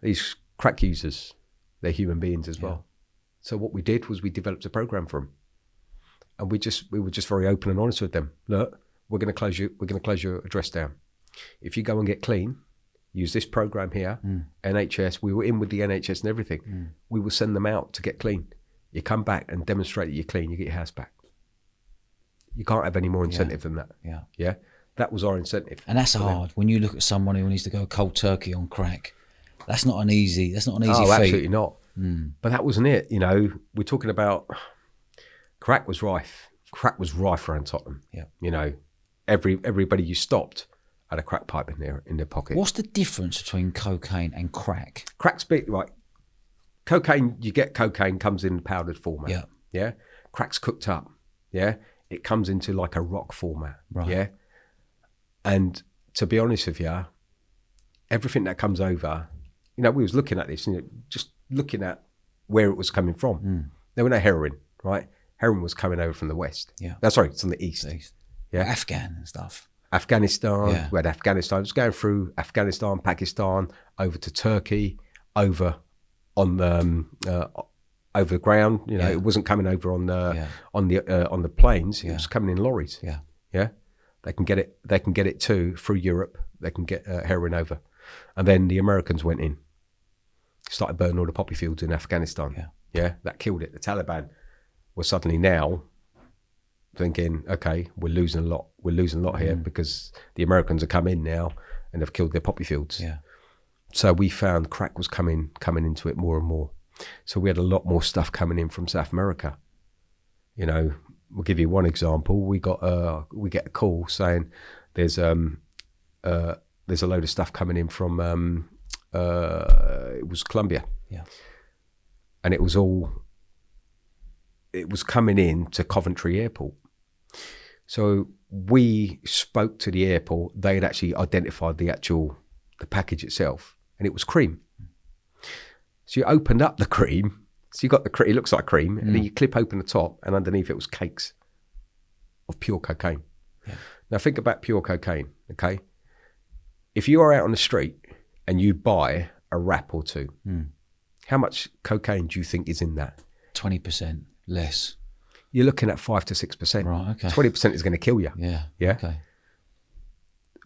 These crack users, they're human beings as well. So what we did was we developed a program for them, and we were just very open and honest with them. Look, we're going to close your address down. If you go and get clean, use this program here, NHS. We were in with the NHS and everything. We will send them out to get clean. You come back and demonstrate that you're clean, you get your house back. You can't have any more incentive than that. Yeah. Yeah. That was our incentive. And that's hard. When you look at someone who needs to go cold turkey on crack, that's not an easy feat. Absolutely not. But that wasn't it. We're talking about crack was rife. Crack was rife around Tottenham. Yeah. Everybody you stopped had a crack pipe in their pocket. What's the difference between cocaine and crack? Crack's big, right? Cocaine, you get cocaine, comes in powdered format. Yeah. Yeah. Crack's cooked up. Yeah. It comes into like a rock format. Right. Yeah. And to be honest with you, everything that comes over, we was looking at this, just looking at where it was coming from. There were no heroin, right? Heroin was coming over from the west. Yeah. Sorry, it's from the east. Yeah. Afghan and stuff. Afghanistan. Yeah. We had Afghanistan. It was going through Afghanistan, Pakistan, over to Turkey, over on the over the ground. It wasn't coming over on the planes. It was coming in lorries. Yeah. Yeah. They can get it too through Europe. They can get heroin over, and then the Americans went in, started burning all the poppy fields in Afghanistan. Yeah. Yeah. That killed it. The Taliban were suddenly now thinking, okay, we're losing a lot here because the Americans are come in now and have killed their poppy fields. Yeah. So we found crack was coming into it more and more. So we had a lot more stuff coming in from South America. We'll give you one example. We get a call saying there's a load of stuff coming in from it was Colombia. Yeah. And it was coming in to Coventry Airport. So we spoke to the airport. They had actually identified the package itself, and it was cream. So you opened up the cream. So you got the cream. It looks like cream, and then you clip open the top, and underneath it was cakes of pure cocaine. Yeah. Now think about pure cocaine. Okay, if you are out on the street and you buy a wrap or two, how much cocaine do you think is in that? 20% less. You're looking at 5 to 6%. Right, okay. 20% is going to kill you. Yeah. Yeah. Okay.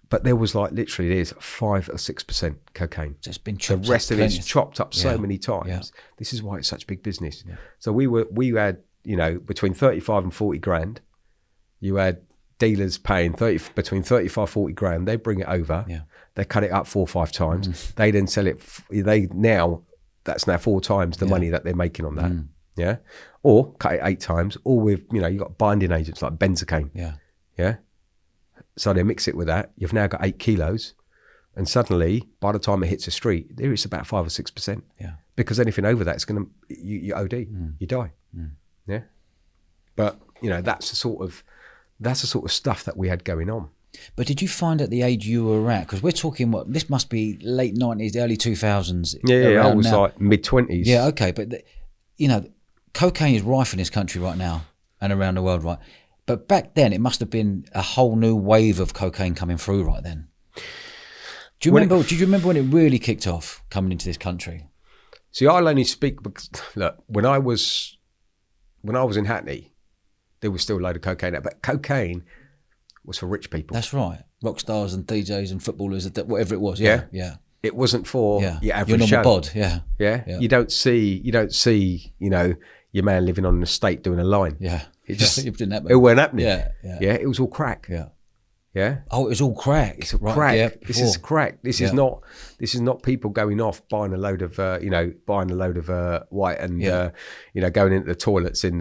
But there was there's 5 or 6% cocaine. So it's been chopped. The rest of it's chopped up so Yeah. many times. Yeah. This is why it's such big business. Yeah. So we had, between 35 and 40 grand. You had dealers paying between 35, 40 grand. They bring it over. Yeah. They cut it up 4 or 5 times. They then sell it. That's now 4 times the money that they're making on that. Yeah. Or cut it 8 times. Or with, you got binding agents like benzocaine. Yeah. Yeah. So they mix it with that. You've now got 8 kilos And suddenly, by the time it hits the street, there is about 5 or 6%. Yeah. Because anything over that is going to, you OD, you die. Yeah. But, that's the sort of stuff that we had going on. But did you find at the age you were at, because we're talking, this must be late 90s, early 2000s. Yeah, I was like mid-20s. Yeah, okay. But, cocaine is rife in this country right now and around the world, right? But back then, it must have been a whole new wave of cocaine coming through right then. Do you remember when it really kicked off coming into this country? See, I'll only speak because, look, when I was in Hackney, there was still a load of cocaine out, but cocaine was for rich people. That's right. Rock stars and DJs and footballers, whatever it was. Yeah. It wasn't for your average your normal show. bod. Yeah. You don't see, your man living on an estate doing a line. Yeah. It just, it didn't happen. It weren't happening. Yeah. It was all crack. Yeah. Oh, it was all crack. It's all crack. Yeah, this is crack. This is not people going off buying a load of white and going into the toilets in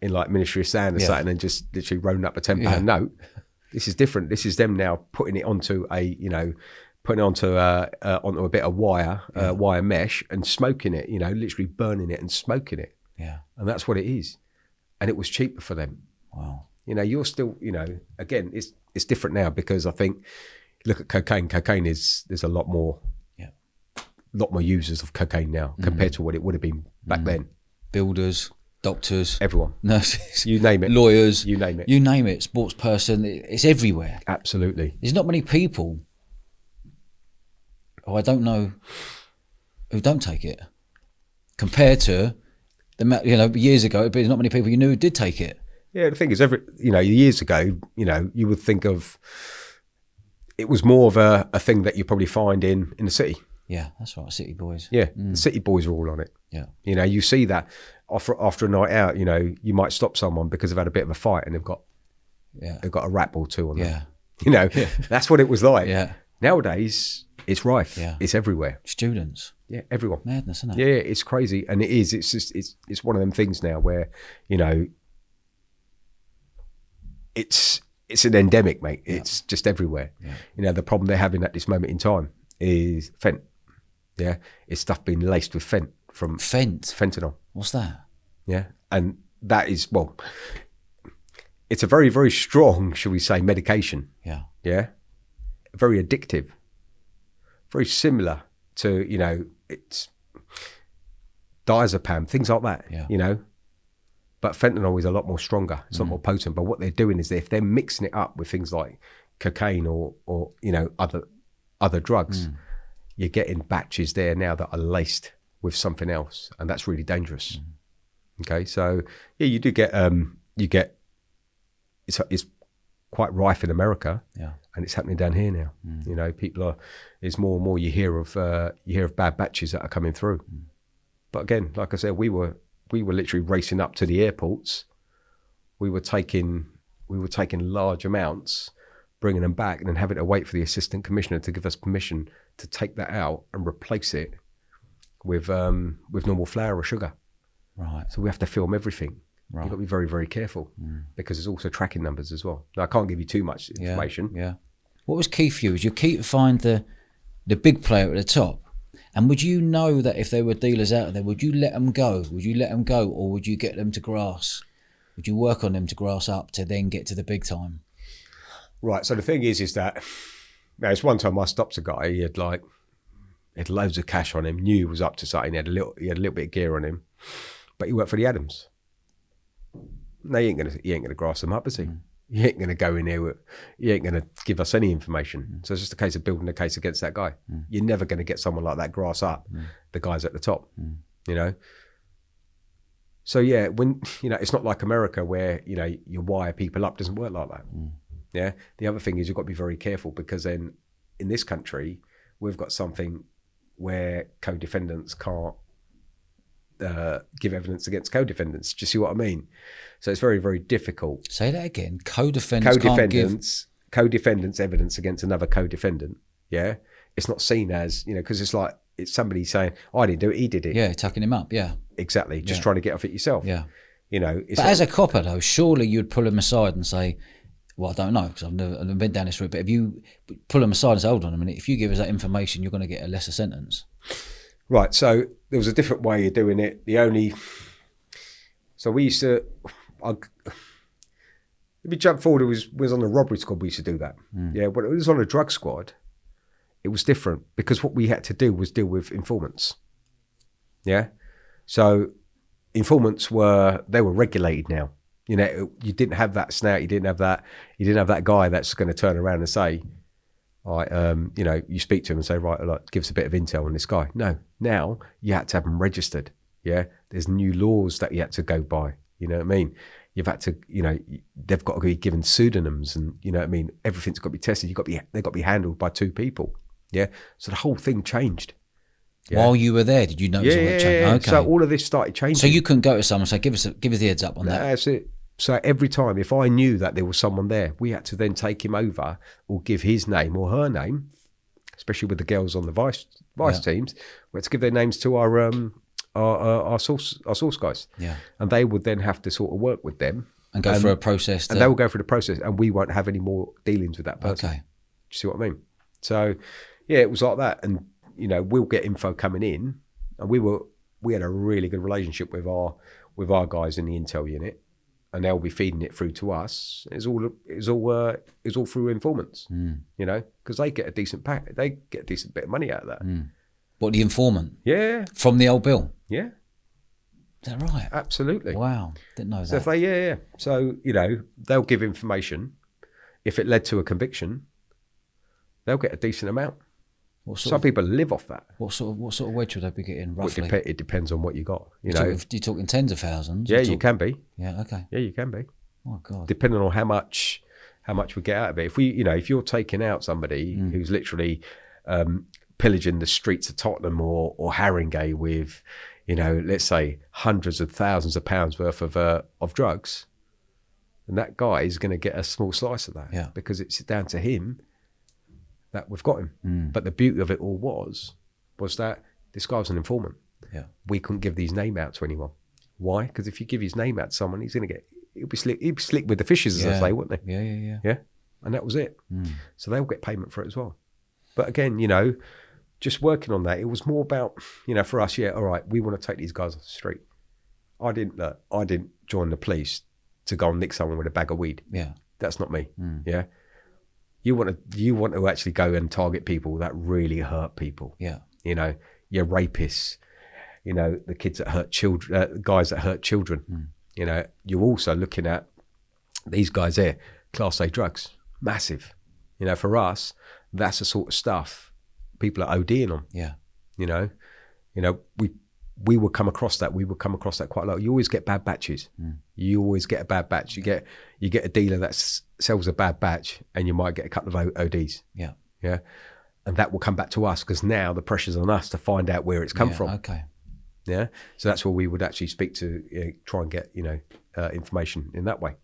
like Ministry of Sand or something and just literally rolling up a £10 note. This is different. This is them now putting it onto onto a bit of wire mesh and smoking it. Literally burning it and smoking it. Yeah. And that's what it is. And it was cheaper for them. Wow. You're still, again, it's different now because I think, look at cocaine. Cocaine there's a lot more users of cocaine now compared to what it would have been back then. Builders, doctors, everyone, nurses, you name it, lawyers, you name it, sports person. It's everywhere. Absolutely. There's not many people I don't know who don't take it compared to years ago. There's not many people you knew who did take it. Yeah, the thing is, years ago, you would think of it was more of a thing that you probably find in the city. Yeah, that's right, city boys. Yeah, the city boys are all on it. Yeah, you see that after a night out. You might stop someone because they've had a bit of a fight and they've got a rap or two on them. That's what it was like. Yeah. Nowadays, it's rife. Yeah, it's everywhere. Students. Yeah, everyone. Madness, isn't it? Yeah, it's crazy, and it is. It's just it's one of them things now where it's an endemic, mate. It's just everywhere. Yeah. The problem they're having at this moment in time is fent. Yeah, it's stuff being laced with fentanyl. What's that? Yeah, and that is it's a very, very strong, shall we say, medication. Yeah. Yeah, very addictive, very similar to it's diazepam, things like that. Yeah. But fentanyl is a lot more stronger. It's a lot more potent. But what they're doing is if they're mixing it up with things like cocaine or other drugs, you're getting batches there now that are laced with something else, and that's really dangerous. Okay, so you do get it's quite rife in America, and it's happening down here now. People it's more and more you hear of bad batches that are coming through. But again, like I said, we were literally racing up to the airports. We were taking large amounts, bringing them back, and then having to wait for the assistant commissioner to give us permission to take that out and replace it with normal flour or sugar. Right. So we have to film everything. Right. You've got to be very, very careful because there's also tracking numbers as well. Now, I can't give you too much information. Yeah. What was key for you? Was you key to find the big player at the top? And would you know that if there were dealers out there, would you let them go? Would you let them go, or would you get them to grass? Would you work on them to grass up to then get to the big time? Right. So the thing is that it's one time I stopped a guy. He had loads of cash on him. Knew he was up to something. He had a little bit of gear on him, but he worked for the Adams. No, he ain't gonna grass them up, is he? He ain't gonna go in there. He ain't gonna give us any information. So it's just a case of building a case against that guy. You're never gonna get someone like that grass up. The guy's at the top. So yeah, when it's not like America where you wire people up. Doesn't work like that. Yeah. The other thing is you've got to be very careful because then in this country we've got something where co-defendants can't give evidence against co-defendants. Do you see what I mean? So it's very, very difficult. Say that again. Co-defendants can't give... Co-defendants evidence against another co-defendant. Yeah. It's not seen as, because it's somebody saying, I didn't do it, he did it. Yeah, tucking him up, yeah. Exactly. Just trying to get off it yourself. Yeah. It's but as a copper though, surely you'd pull him aside and say, well, I don't know because I've never been down this route. But if you pull them aside and say, hold on a minute, if you give us that information, you're going to get a lesser sentence. Right. So there was a different way of doing it. So we used to, if we jump forward, it was on the robbery squad, we used to do that. Yeah. But it was on a drug squad, it was different because what we had to do was deal with informants. Yeah. So informants were regulated now. You know, you didn't have that snout. You didn't have that guy that's going to turn around and say, all right, you know, you speak to him and say, right, like, give us a bit of intel on this guy. No, now you had to have them registered. Yeah. There's new laws that you had to go by. You know what I mean? You've had to, you know, they've got to be given pseudonyms and, you know what I mean? Everything's got to be tested. They've got to be handled by 2 people. Yeah. So the whole thing changed. Yeah. While you were there, did you notice all that change? Okay. So all of this started changing. So you couldn't go to someone and say, give us the heads up on that. That's it. So every time, if I knew that there was someone there, we had to then take him over or give his name or her name, especially with the girls on the vice teams. We had to give their names to our source guys. Yeah. And they would then have to sort of work with them. And go through a process. And they will go through the process and we won't have any more dealings with that person. Okay. Do you see what I mean? So, yeah, it was like that. And, you know, we'll get info coming in. And we had a really good relationship with our guys in the intel unit. And they'll be feeding it through to us. It's all through informants, you know, because they get a decent bit of money out of that. What, the informant? Yeah. From the old bill? Yeah. Is that right? Absolutely. Wow. Didn't know So that. if so, you know, they'll give information. If it led to a conviction, they'll get a decent amount. Some people live off that. What sort of wage would they be getting roughly? It depends on what you got. You're talking tens of thousands? Yeah, you can be. Yeah, okay. Yeah, you can be. Oh God. Depending on how much we get out of it. If you're taking out somebody who's literally pillaging the streets of Tottenham or Haringey with, you know, let's say hundreds of thousands of pounds worth of drugs, then that guy is going to get a small slice of that. Yeah. Because it's down to him that we've got him. But the beauty of it all was that this guy was an informant. Yeah. We couldn't give his name out to anyone. Why? Because if you give his name out to someone, he'll be slick with the fishes, as I say, wouldn't he? Yeah. Yeah. And that was it. So they'll get payment for it as well. But again, you know, just working on that, it was more about, you know, for us, yeah, all right, we want to take these guys off the street. I didn't join the police to go and nick someone with a bag of weed. Yeah. That's not me. Yeah. You want to actually go and target people that really hurt people. Yeah. You know, your rapists, you know, the kids that hurt children, guys that hurt children. You know, you're also looking at these guys here, Class A drugs, massive. You know, for us, that's the sort of stuff people are ODing on. Yeah. You know, we would come across that. We would come across that quite a lot. You always get bad batches. You always get a bad batch. You get a dealer that sells a bad batch, and you might get a couple of ODs. Yeah. Yeah. And that will come back to us because now the pressure's on us to find out where it's come from. Okay. Yeah. So that's where we would actually speak to, try and get, you know, information in that way.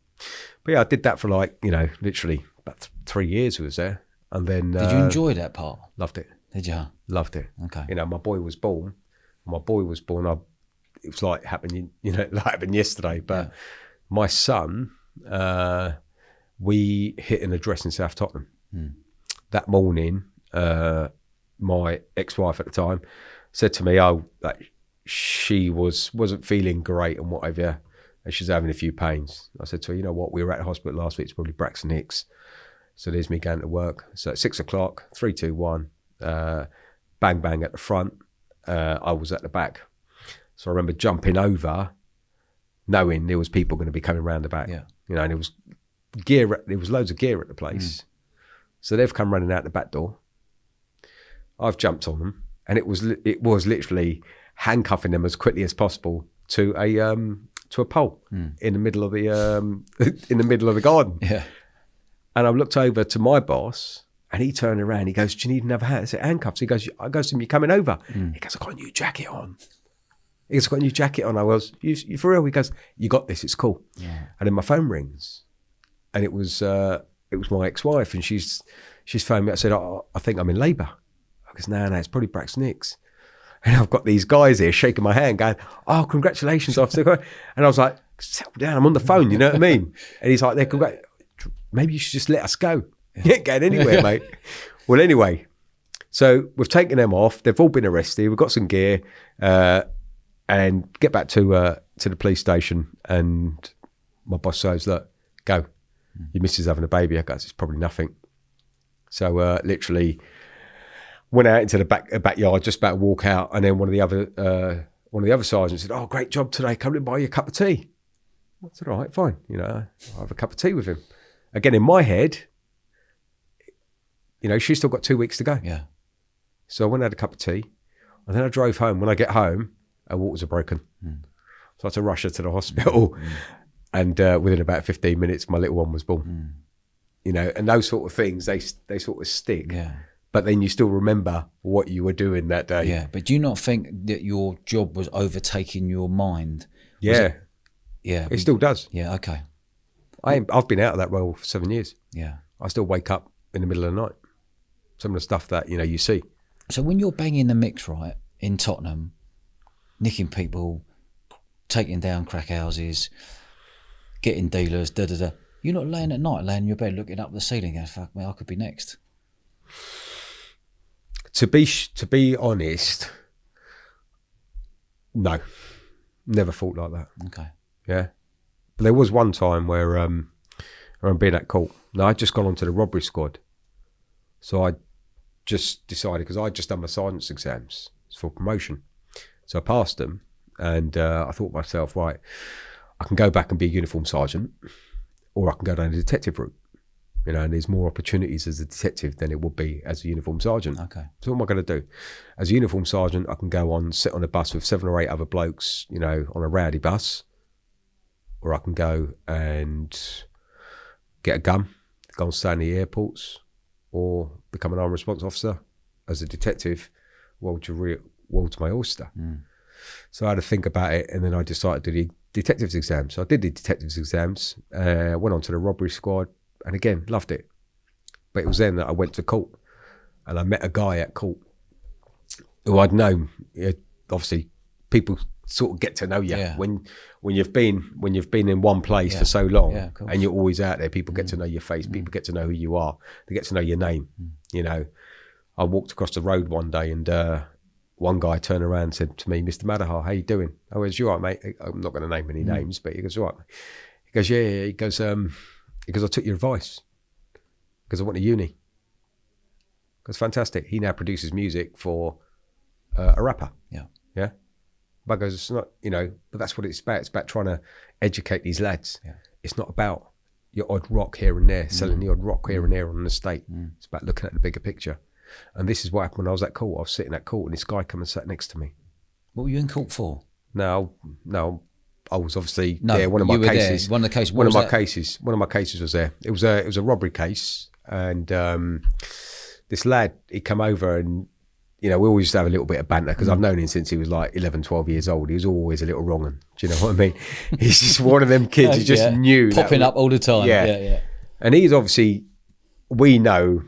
But yeah, I did that for like, you know, literally about 3 years. I was there, and then did you enjoy that part? Loved it. Did you? Loved it. Okay. You know, my boy was born. It was like happened yesterday. But my son, we hit an address in South Tottenham. That morning. My ex-wife at the time said to me, that she wasn't feeling great and whatever, and she's having a few pains. I said to her, you know what, we were at the hospital last week, it's probably Braxton Hicks. So there's me going to work. So at 6 o'clock, 3, 2, 1, bang, bang at the front. I was at the back. So I remember jumping over, knowing there was people going to be coming around the back. Yeah. You know, and there was loads of gear at the place. So they've come running out the back door. I've jumped on them, and it was literally handcuffing them as quickly as possible to a pole in the middle of the garden. Yeah. And I looked over to my boss, and he turned around. He goes, "Do you need another hand?" I said, "Handcuffs." He goes, "I goes to him, you coming over?" He goes, "I've got a new jacket on." He goes, "I've got a new jacket on." I was, "You for real?" He goes, "You got this. It's cool." Yeah. And then my phone rings, and it was my ex-wife, and she's phoned me. I said, I think I'm in labour. I goes, no, it's probably Braxton Hicks. And I've got these guys here shaking my hand going, "Oh, congratulations, officer." And I was like, "Settle down, I'm on the phone," you know what I mean? And he's like, maybe you should just let us go. You ain't going anywhere, mate. Well, anyway, so we've taken them off. They've all been arrested. We've got some gear, and get back to the police station. And my boss says, look, go. Your missus having a baby. I goes, it's probably nothing. So literally went out into the backyard, just about to walk out, and then one of the other sergeants said, "Oh, great job today. Come and buy you a cup of tea." I said, "All right, fine. I'll have a cup of tea with him." Again, in my head, she's still got 2 weeks to go. Yeah. So I went and had a cup of tea, and then I drove home. When I get home, her waters are broken. So I had to rush her to the hospital. And within about 15 minutes, my little one was born. And those sort of things, they sort of stick. Yeah. But then you still remember what you were doing that day. Yeah. But do you not think that your job was overtaking your mind? Yeah. It still does. Yeah. Okay. I've been out of that role for 7 years. Yeah. I still wake up in the middle of the night. Some of the stuff that, you see. So when you're banging the mix, right, in Tottenham, nicking people, taking down crack houses, getting dealers, you're not laying at night, laying in your bed, looking up at the ceiling going, fuck me, I could be next. To be honest, no. Never thought like that. Okay. Yeah. But there was one time where I'm being at court. Now, I'd just gone onto the robbery squad. So I just decided, because I'd just done my sergeant's exams for promotion. So I passed them, and I thought to myself, right, I can go back and be a uniform sergeant, or I can go down the detective route. And there's more opportunities as a detective than it would be as a uniform sergeant. Okay. So what am I going to do? As a uniform sergeant, I can go on, sit on a bus with 7 or 8 other blokes, on a rowdy bus, or I can go and get a gun, go and stay in the airports, or become an armed response officer. As a detective, world's my oyster. So I had to think about it, and then I decided to do the detectives exams. So I did the detectives exams, went on to the robbery squad, and again, loved it. But it was then that I went to court, and I met a guy at court who I'd known. Obviously, people sort of get to know you when you've been in one place for so long, and you're always out there. People get to know your face. People get to know who you are. They get to know your name. I walked across the road one day, and one guy turned around and said to me, "Mr. Madahar, how you doing?" I was, "You all right, mate?" I'm not going to name any names, but he goes, "All right." He goes, "Yeah." He goes, "I took your advice because I went to uni." That's fantastic. He now produces music for a rapper. Yeah. But I goes, it's not, but that's what it's about. It's about trying to educate these lads. Yeah. It's not about your odd rock here and there, selling the odd rock here and there on the estate. It's about looking at the bigger picture. And this is what happened when I was at court. I was sitting at court, and this guy came and sat next to me. What were you in court for? No, I was obviously there. One of my cases. One of the cases. One of my cases was there. It was a robbery case, and this lad, he come over, and we always used to have a little bit of banter, because I've known him since he was like 11, 12 years old. He was always a little wrong 'un. Do you know what I mean? He's just one of them kids who just knew popping up all the time. Yeah. And he's obviously, we know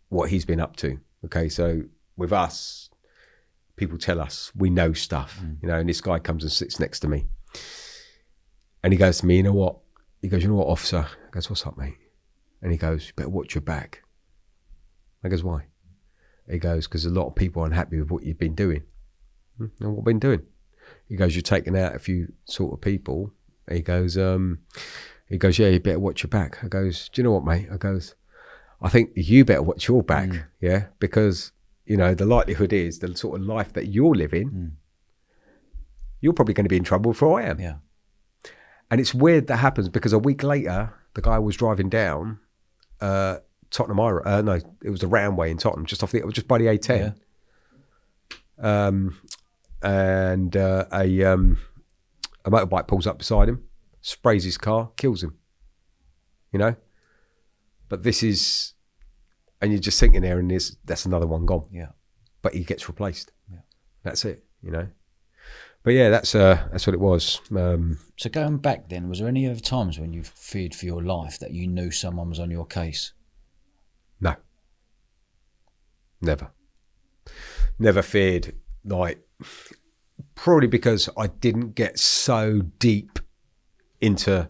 what he's been up to. Okay, so with us, people tell us we know stuff, and this guy comes and sits next to me, and he goes to me, "You know what?" He goes, "You know what, officer?" I goes, "What's up, mate?" And he goes, "You better watch your back." I goes, "Why?" He goes, "Because a lot of people are unhappy with what you've been doing." And what I've been doing? He goes, "You're taking out a few sort of people." He goes, "Yeah, you better watch your back." I goes, "Do you know what, mate?" I goes, "I think you better watch your back, because the likelihood is the sort of life that you're living, you're probably going to be in trouble before I am." Yeah. And it's weird that happens, because a week later, the guy was driving down Tottenham, no, it was the Roundway in Tottenham, just by the A10. And a motorbike pulls up beside him, sprays his car, kills him. But this is, and you're just thinking there, and that's another one gone. Yeah. But he gets replaced. Yeah. That's it. But yeah, that's what it was. So going back then, was there any other times when you feared for your life that you knew someone was on your case? No. Never feared, probably because I didn't get so deep into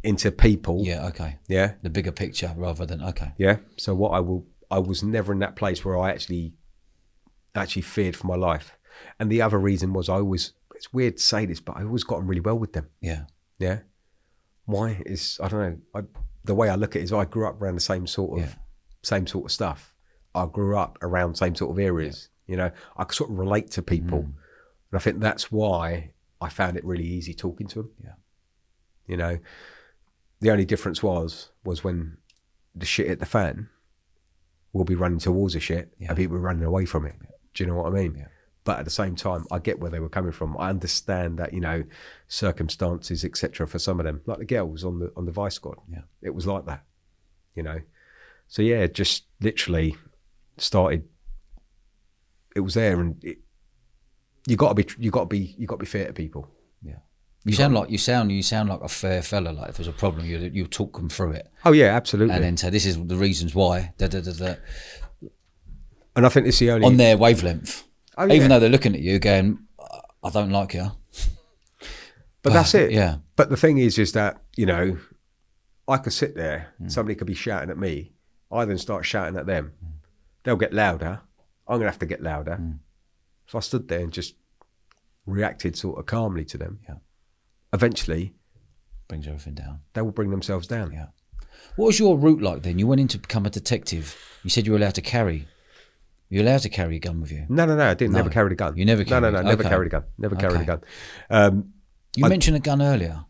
into people. Yeah, okay. Yeah. The bigger picture rather than, okay. Yeah. So I was never in that place where I actually feared for my life. And the other reason was it's weird to say this, but I always got on really well with them. Yeah. Yeah. Why is, I don't know. The way I look at it is I grew up around the same sort of stuff. I grew up around the same sort of areas. You know, I could sort of relate to people. And I think that's why I found it really easy talking to them. Yeah. You know, the only difference was when the shit hit the fan, we'll be running towards the shit and people are running away from it. Do you know what I mean? Yeah. But at the same time, I get where they were coming from. I understand that, you know, circumstances, etc. for some of them, like the girls on the Vice Squad. Yeah. It was like that, you know. So yeah, just literally started. It was there, and you got to be fair to people. Yeah. You sound like a fair fella. Like if there's a problem, you talk them through it. Oh yeah, absolutely. And then say this is the reasons why. And I think it's the only on their wavelength. Oh, yeah. Even though they're looking at you going, I don't like you. But that's it. Yeah. But the thing is that, you know, I could sit there, somebody could be shouting at me, I then start shouting at them. They'll get louder. I'm going to have to get louder. So I stood there and just reacted sort of calmly to them. Yeah. Eventually, brings everything down. They will bring themselves down. Yeah. What was your route like then? You went in to become a detective. You said you were allowed to carry. You're allowed to carry a gun with you? No, I didn't. No. Never carried a gun. You never carried No, never carried a gun. Never carried a gun. You mentioned a gun earlier.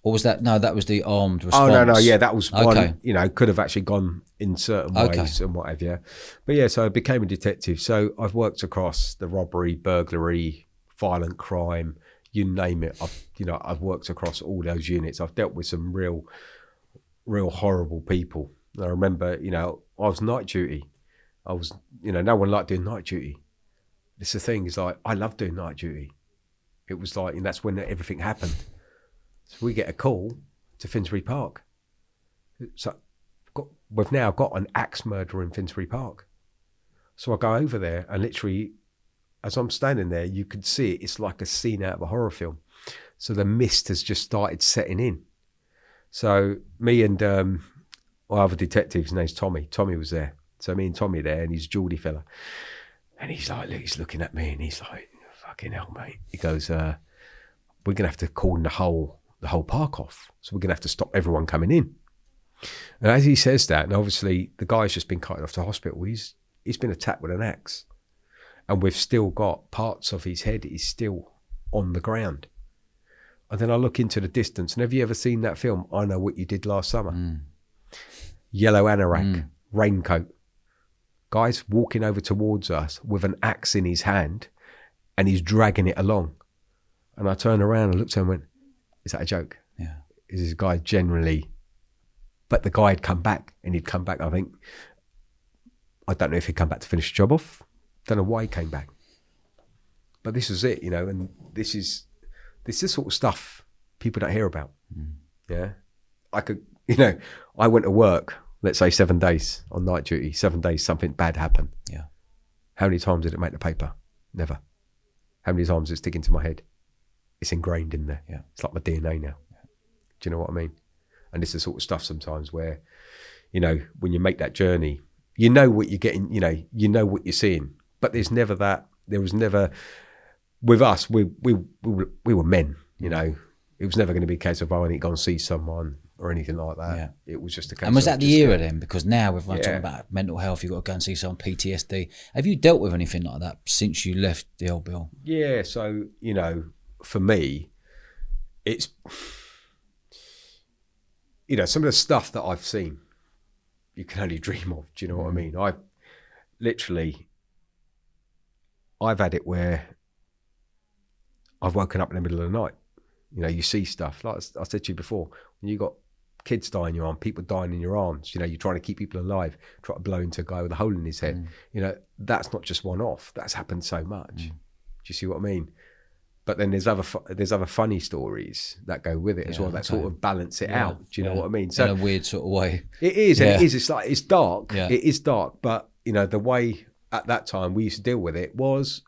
Or was that, no, that was the armed response. Oh, no, yeah, that was one, you know, could have actually gone in certain ways and whatever, yeah. But yeah, so I became a detective. So I've worked across the robbery, burglary, violent crime, you name it. I've worked across all those units. I've dealt with some real horrible people. I remember, you know, I was night duty. I was, you know, no one liked doing night duty. It's the thing, is like, I love doing night duty. It was like, and that's when everything happened. So we get a call to Finsbury Park. So we've now got an axe murderer in Finsbury Park. So I go over there and literally, as I'm standing there, you could see it. It's like a scene out of a horror film. So the mist has just started setting in. So me and our other detective, his name's Tommy. Tommy was there. So me and Tommy there, and he's a Geordie fella. And he's like, he's looking at me and he's like, fucking hell, mate. He goes, we're going to have to cordon the whole park off. So we're going to have to stop everyone coming in. And as he says that, and obviously the guy's just been carted off to hospital. He's been attacked with an axe. And we've still got parts of his head is still on the ground. And then I look into the distance, and have you ever seen that film, I Know What You Did Last Summer? Yellow anorak, raincoat. Guy's walking over towards us with an axe in his hand, and he's dragging it along. And I turned around and looked at him and went, is that a joke? Yeah. Is this guy generally... But the guy had come back, and he'd come back, I think... I don't know if he'd come back to finish the job off. Don't know why he came back. But this is it, you know, and this is the sort of stuff people don't hear about. Yeah. I could, you know, I went to work, let's say 7 days on night duty, 7 days, something bad happened. Yeah. How many times did it make the paper? Never. How many times did it stick into my head? It's ingrained in there. Yeah. It's like my DNA now. Yeah. Do you know what I mean? And it's the sort of stuff sometimes where, you know, when you make that journey, you know what you're getting, you know what you're seeing. But there was never, with us, we were men, you know. It was never going to be a case of, I need to go and see someone or anything like that. Yeah. It was just a case of... And was that the era then? Because now we're talking about mental health, you've got to go and see someone, PTSD. Have you dealt with anything like that since you left the old bill? Yeah, so, you know, for me, it's... You know, some of the stuff that I've seen, you can only dream of. Do you know what I mean? I've had it where I've woken up in the middle of the night. You know, you see stuff. Like I said to you before, when you got kids dying in your arm, people dying in your arms, you know, you're trying to keep people alive, try to blow into a guy with a hole in his head. You know, that's not just one off. That's happened so much. Do you see what I mean? But then there's other funny stories that go with it as well, that sort of balance it out. Do you know what I mean? So in a weird sort of way. It is, and it is. It's like, it's dark. Yeah. It is dark, but you know, the way at that time we used to deal with it was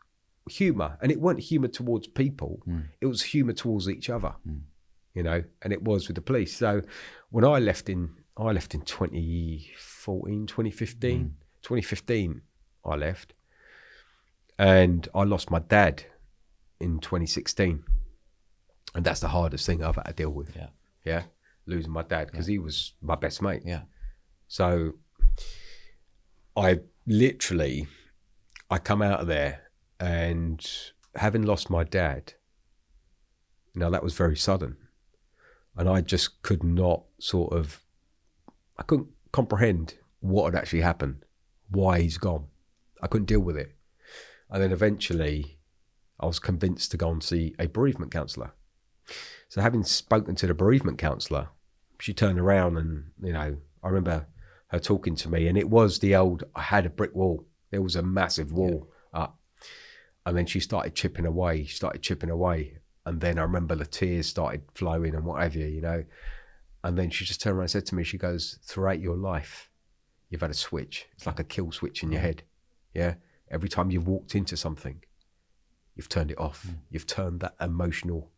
humour, and it wasn't humour towards people. It was humour towards each other. and it was with the police. So when I left in 2014, 2015, 2015, I left, and I lost my dad in 2016. And that's the hardest thing I've had to deal with. Yeah. Losing my dad, because he was my best mate. Yeah. So I come out of there, and having lost my dad, that was very sudden. And I just could not I couldn't comprehend what had actually happened, why he's gone. I couldn't deal with it. And then eventually I was convinced to go and see a bereavement counsellor. So having spoken to the bereavement counsellor, she turned around and, I remember her talking to me, and it was I had a brick wall. There was a massive wall up. And then she started chipping away. And then I remember the tears started flowing and what have you, And then she just turned around and said to me, she goes, throughout your life, you've had a switch. It's like a kill switch in your head. Yeah. Every time you've walked into something, you've turned it off. You've turned that emotional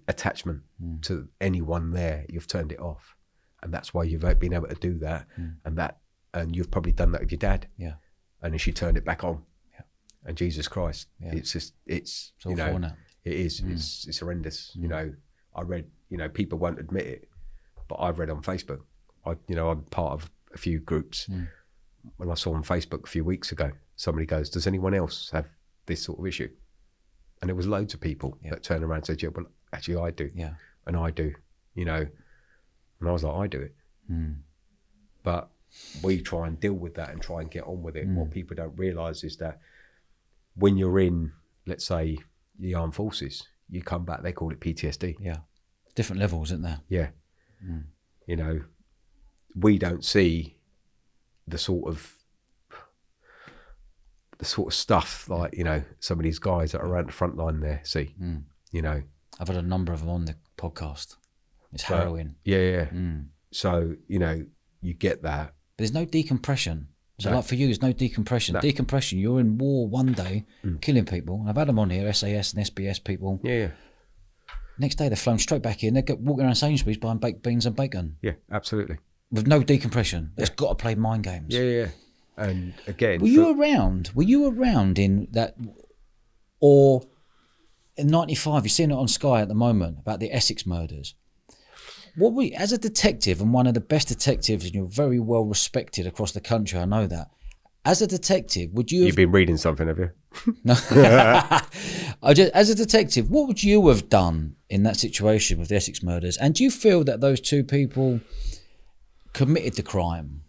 attachment to anyone there. You've turned it off. And that's why you've been able to do that. And you've probably done that with your dad. Yeah. And then she turned it back on. Yeah. And Jesus Christ, it's all for now. It is. It's horrendous. I read, people won't admit it, but I've read on Facebook. I'm part of a few groups. When I saw on Facebook a few weeks ago, somebody goes, does anyone else have this sort of issue? And there was loads of people that turned around and said, yeah, well, actually I do. Yeah. And I do, and I was like, I do it. But we try and deal with that and try and get on with it. What people don't realise is that when you're in, let's say, the armed forces, you come back, they call it PTSD. Yeah. Different levels, isn't there? Yeah. We don't see the sort of stuff like, some of these guys that are around the front line there see, I've had a number of them on the podcast. It's harrowing. Yeah. So, you get that. But there's no decompression. So like for you, there's no decompression. No. Decompression, you're in war one day, killing people. And I've had them on here, SAS and SBS people. Yeah. Next day, they're flown straight back in. They're walking around Sainsbury's buying baked beans and bacon. Yeah, absolutely. With no decompression. They've got to play mind games. Yeah. And again... Were you around in that... Or in 95, you're seeing it on Sky at the moment, about the Essex murders. As a detective, and one of the best detectives, and you're very well respected across the country, I know that. As a detective, would you... You've been reading something, have you? No. As a detective, what would you have done in that situation with the Essex murders? And do you feel that those two people committed the crime?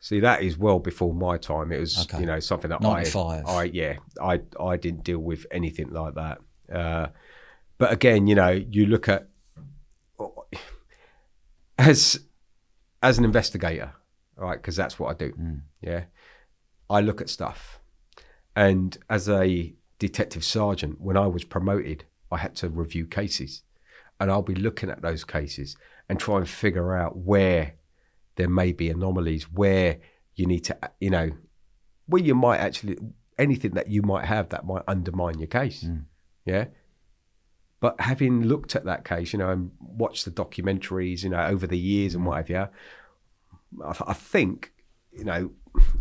See, that is well before my time. It was, something that 95. I didn't deal with anything like that. But again, you look at... As an investigator, right, because that's what I do, I look at stuff. And as a detective sergeant, when I was promoted, I had to review cases. And I'll be looking at those cases and try and figure out where there may be anomalies, where you need to, where you might actually, anything that you might have that might undermine your case, But having looked at that case, and watched the documentaries, over the years and what have you, I think, I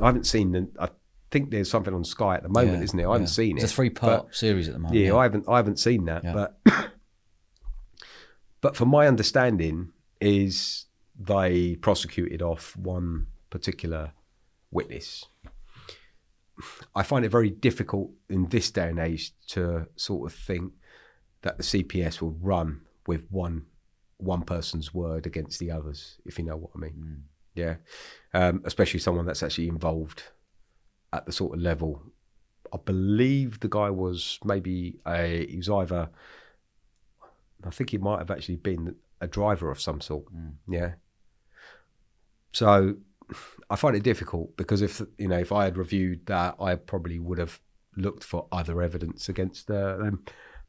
haven't seen I think there's something on Sky at the moment, isn't there? I haven't seen it. It's a 3-part series at the moment. Yeah, I haven't seen that. Yeah. But from my understanding is they prosecuted off one particular witness. I find it very difficult in this day and age to sort of think that the CPS will run with one person's word against the others, if you know what I mean. Yeah. Especially someone that's actually involved at the sort of level. I believe the guy was he was either, I think he might have actually been a driver of some sort. Yeah. So I find it difficult because if I had reviewed that, I probably would have looked for other evidence against them.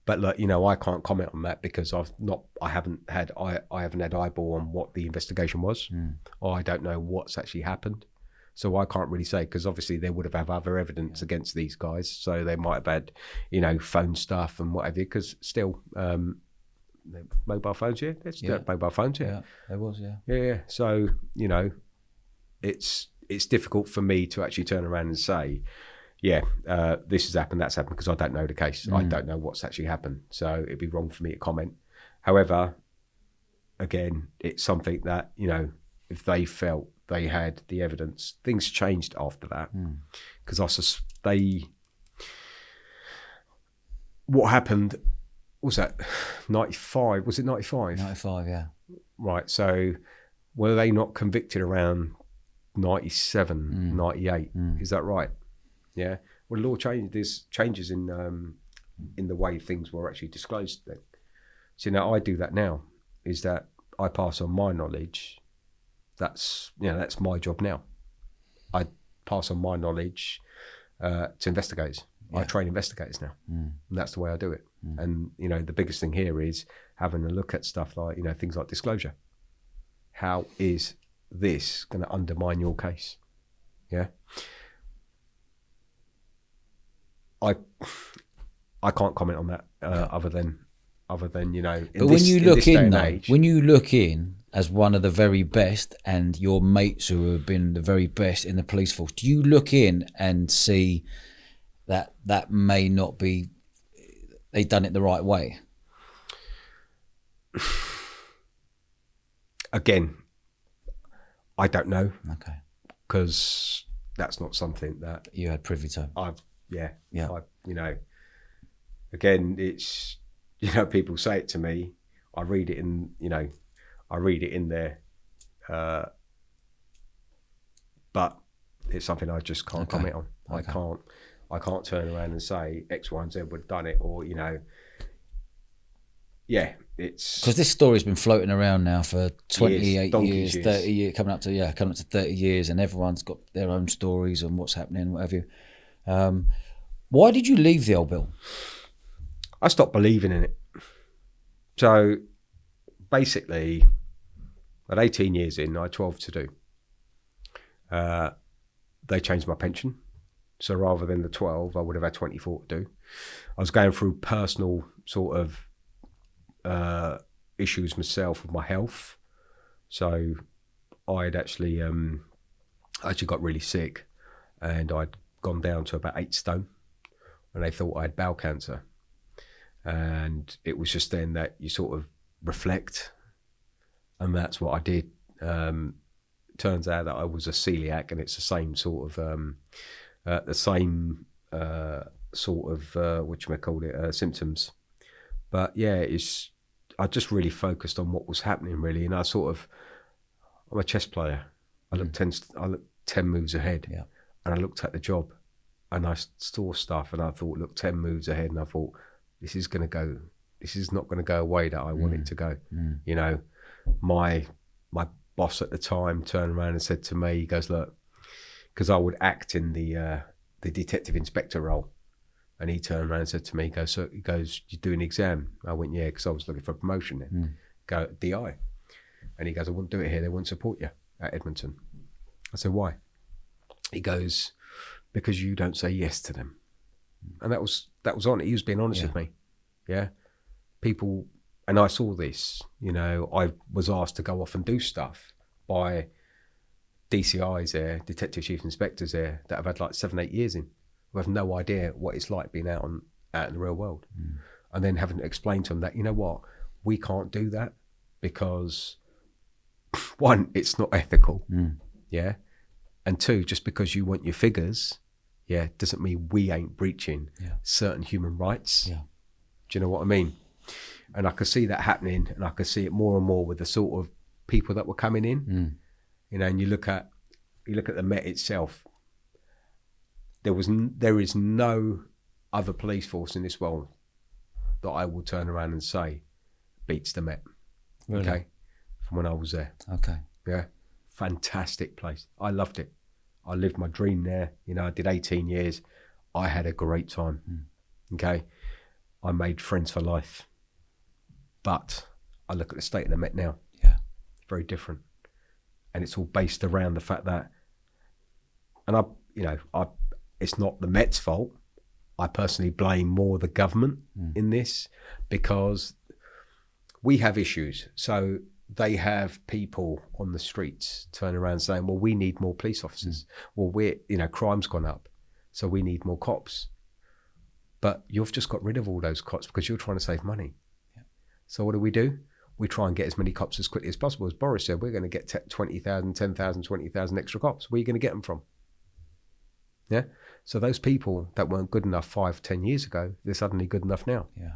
But I can't comment on that because I haven't had eyeball on what the investigation was, or I don't know what's actually happened. So I can't really say, because obviously they would have had other evidence against these guys. So they might have had, phone stuff and whatever, because still, mobile phones, mobile phones, Yeah, there was, yeah. So it's difficult for me to actually turn around and say, this has happened, that's happened, because I don't know the case. I don't know what's actually happened. So it'd be wrong for me to comment. However, again, it's something that, if they felt they had the evidence, things changed after that. Because what happened, was that 95? Was it 95? 95, yeah. Right. So were they not convicted around 97, 98? Is that right? Yeah. Well, the law changes in the way things were actually disclosed then. So now I do that now, is that I pass on my knowledge. That's my job now. I pass on my knowledge to investigators. I train investigators now, and that's the way I do it. And the biggest thing here is having a look at stuff like things like disclosure. How is this going to undermine your case? Yeah. I can't comment on that other than But when you look in, when you look in as one of the very best, and your mates who have been the very best in the police force, do you look in and see that may not be, they've done it the right way? Again, I don't know. Okay. Because that's not something that you had privy to. Again, it's, people say it to me. I read it in there. But it's something I just can't comment on. Okay. I can't turn around and say X, Y, and Z would have done it, or it's because this story's been floating around now for 28 years, 30 years, coming up to 30 years, and everyone's got their own stories on what's happening, whatever. Why did you leave the old bill? I stopped believing in it. So basically, at 18 years in, I had 12 to do. They changed my pension. So rather than the 12, I would have had 24 to do. I was going through personal sort of issues myself with my health. So I'd actually got really sick, and I'd gone down to about 8 stone, and they thought I had bowel cancer. And it was just then that you sort of reflect, and that's what I did. Turns out that I was a celiac, and it's the same sort of symptoms. But I just really focused on what was happening, really, and I'm a chess player. I looked 10 moves ahead, and I looked at the job, and I saw stuff, and I thought, look, 10 moves ahead, and I thought, this is not going to go away that I want it to go. My boss at the time turned around and said to me, he goes, look, because I would act in the detective inspector role, and he turned around and said to me, he goes, you do an exam? I went, yeah, because I was looking for a promotion then. Go DI, and he goes, I wouldn't do it here. They wouldn't support you at Edmonton. I said, why? He goes, because you don't say yes to them. And that was on it. He was being honest with me. Yeah. People, and I saw this, I was asked to go off and do stuff by DCIs there, detective chief inspectors there, that have had like 7-8 years in, who have no idea what it's like being out in the real world. And then having to explain to them that, we can't do that because, one, it's not ethical. Yeah. And two, just because you want your figures, doesn't mean we ain't breaching certain human rights. Do you know what I mean? And I could see that happening, and I could see it more and more with the sort of people that were coming in. And you look at the Met itself. There is no other police force in this world that I will turn around and say beats the Met. Really? Okay, from when I was there. Okay. Yeah, fantastic place. I loved it. I lived my dream there. I did 18 years. I had a great time. Okay. I made friends for life. But I look at the state of the Met now. Yeah. Very different. And it's all based around the fact that, and it's not the Met's fault. I personally blame more the government in this, because we have issues. So they have people on the streets turn around saying, well, we need more police officers. Well, crime's gone up, so we need more cops. But you've just got rid of all those cops because you're trying to save money. Yeah. So what do? We try and get as many cops as quickly as possible. As Boris said, we're going to get 20,000, 10,000, 20,000 extra cops. Where are you going to get them from? Yeah. So those people that weren't good enough 5-10 years ago, they're suddenly good enough now. Yeah.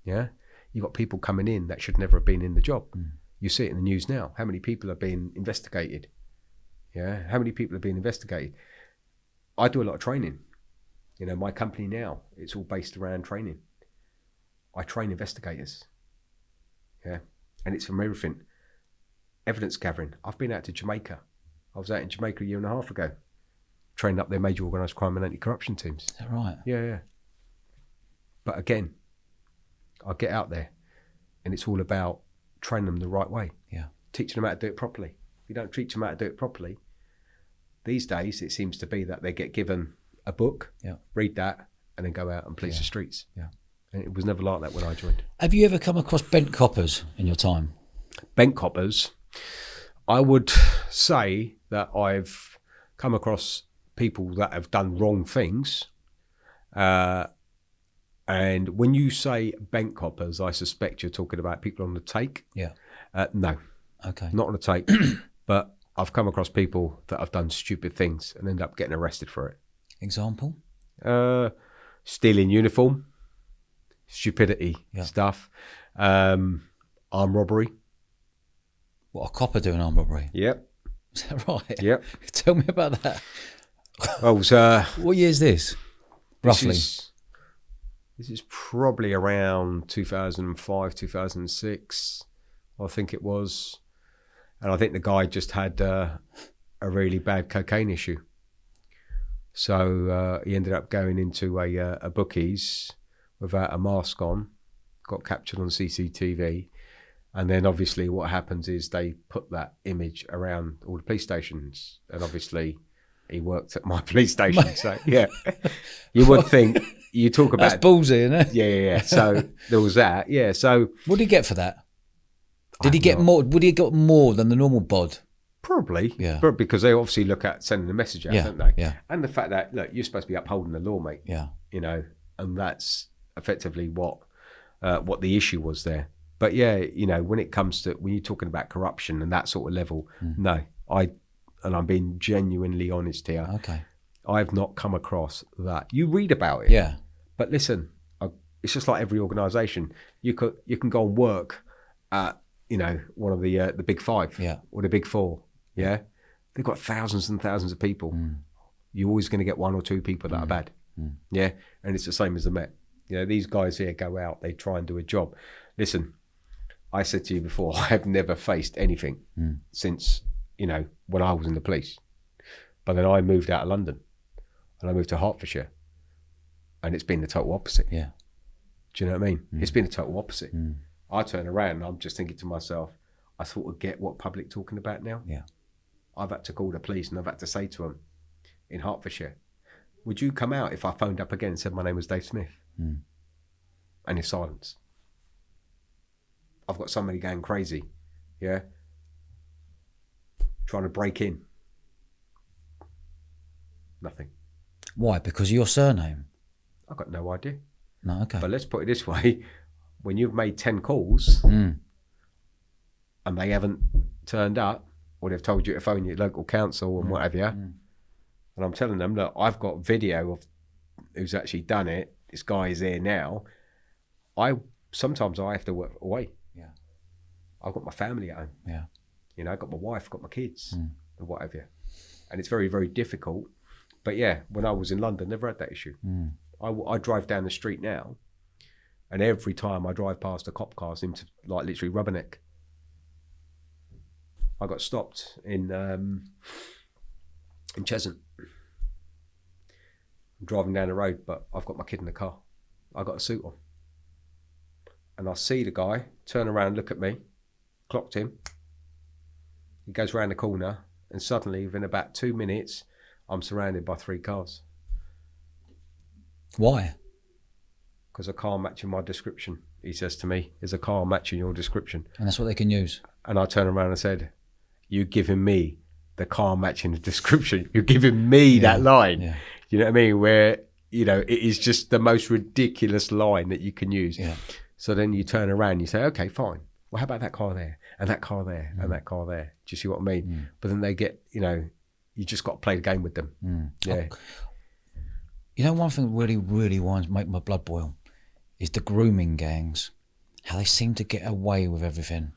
Yeah. You've got people coming in that should never have been in the job. You see it in the news now. How many people are being investigated? Yeah. How many people are being investigated? I do a lot of training. My company now, it's all based around training. I train investigators. Yeah. And it's from everything. Evidence gathering. I've been out to Jamaica. I was out in Jamaica a year and a half ago, trained up their major organised crime and anti-corruption teams. Is that right? Yeah. But again, I get out there and it's all about training them the right way. Yeah. Teaching them how to do it properly. If you don't teach them how to do it properly, these days it seems to be that they get given a book, read that, and then go out and police the streets. Yeah. And it was never like that when I joined. Have you ever come across bent coppers in your time? Bent coppers? I would say that I've come across people that have done wrong things. And when you say bent coppers, I suspect you're talking about people on the take. Yeah. No. Okay. Not on the take. But I've come across people that have done stupid things and end up getting arrested for it. Example? Stealing uniform, stupidity stuff, armed robbery. What, a copper doing armed robbery? Yep. Is that right? Yep. Tell me about that. Well, what year is this, roughly? This is probably around 2005, 2006, I think it was. And I think the guy just had a really bad cocaine issue. So he ended up going into a bookies without a mask on, got captured on CCTV. And then obviously what happens is they put that image around all the police stations. And obviously he worked at my police station. So yeah, you would think, you talk about... That's ballsy, isn't it? Yeah. So there was that. Yeah. So what did he get for that? Did he get more? Would he have got more than the normal bod? Probably, yeah. But because they obviously look at sending a message out, don't they? Yeah. And the fact that, look, you're supposed to be upholding the law, mate. Yeah. And that's effectively what the issue was there. But yeah, when it comes to, when you're talking about corruption and that sort of level, no, I'm being genuinely honest here. Okay. I've not come across that. You read about it. Yeah. But listen, it's just like every organisation. You can go and work at, one of the big five or the big four. Yeah. They've got thousands and thousands of people. You're always going to get one or two people that are bad. Yeah. And it's the same as the Met. These guys here go out, they try and do a job. Listen, I said to you before, I have never faced anything since, when I was in the police. But then I moved out of London and I moved to Hertfordshire, and it's been the total opposite. Yeah. Do you know what I mean? It's been the total opposite. I turn around and I'm just thinking to myself, I sort of get what public talking about now. Yeah. I've had to call the police and I've had to say to them in Hertfordshire, would you come out if I phoned up again and said my name was Dave Smith? And it's silence. I've got somebody going crazy, trying to break in. Nothing. Why? Because of your surname? I've got no idea. No, okay. But let's put it this way. When you've made 10 calls and they haven't turned up, or they've told you to phone your local council and what have you, and I'm telling them, look, I've got video of who's actually done it. This guy is here now. Sometimes I have to work away. Yeah. I've got my family at home. Yeah. I've got my wife, got my kids and what have you. And it's very, very difficult. But yeah, when I was in London, never had that issue. I drive down the street now, and every time I drive past a cop car, I seem to literally rubberneck. I got stopped in Cheshunt. I'm driving down the road, but I've got my kid in the car. I got a suit on. And I see the guy turn around, look at me, clocked him. He goes round the corner, and suddenly, within about 2 minutes, I'm surrounded by 3 cars. Why? Because I can't match my description. he says to me, "Is a car matching your description?" And that's what they can use. And I turned around and said, "You're giving me the car matching the description. You're giving me that line." Yeah. You know what I mean? Where, you know, it is just the most ridiculous line that you can use. Yeah. So then you turn around and you say, okay, fine. Well, how about that car there and that car there and that car there? Do you see what I mean? But then they get, you know, you just got to play the game with them. Yeah. You know, one thing that really, really make my blood boil is the grooming gangs, how they seem to get away with everything.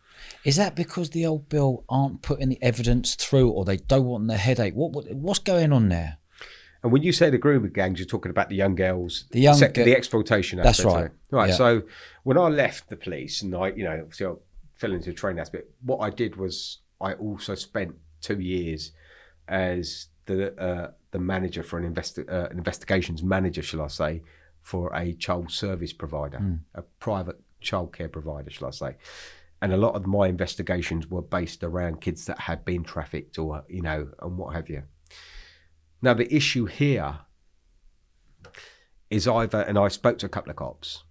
Is that because the old bill aren't putting the evidence through, or they don't want the headache? What's going on there? And when you say the grooming gangs, you're talking about the young girls, the exploitation aspect. That's right. Right. Yeah. So when I left the police, and I, you know, obviously I fell into the training aspect, what I did was I also spent 2 years as the manager for an investigations manager, shall I say, for a child service provider, a private childcare provider, shall I say. And a lot of my investigations were based around kids that had been trafficked or, you know, and what have you. Now, the issue here is either, and I spoke to a couple of cops,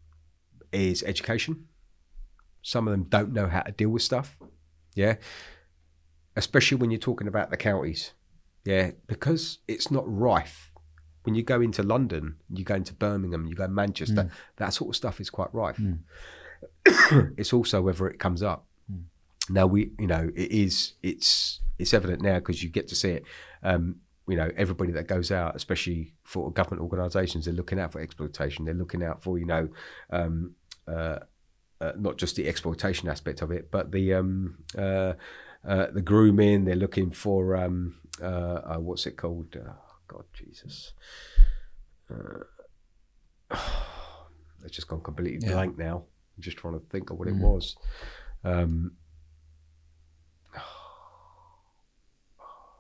is education. Some of them don't know how to deal with stuff. Yeah. Especially when you're talking about the counties. Yeah. Because it's not rife. When you go into London, you go into Birmingham, you go Manchester, that sort of stuff is quite rife. It's also whether it comes up. Now, you know, it's evident now because you get to see it. You know, everybody that goes out, especially for government organisations, they're looking out for exploitation. They're looking out for, you know, not just the exploitation aspect of it, but the grooming. They're looking for what's it called? God, Jesus. It's just gone completely blank now. I'm just trying to think of what it was.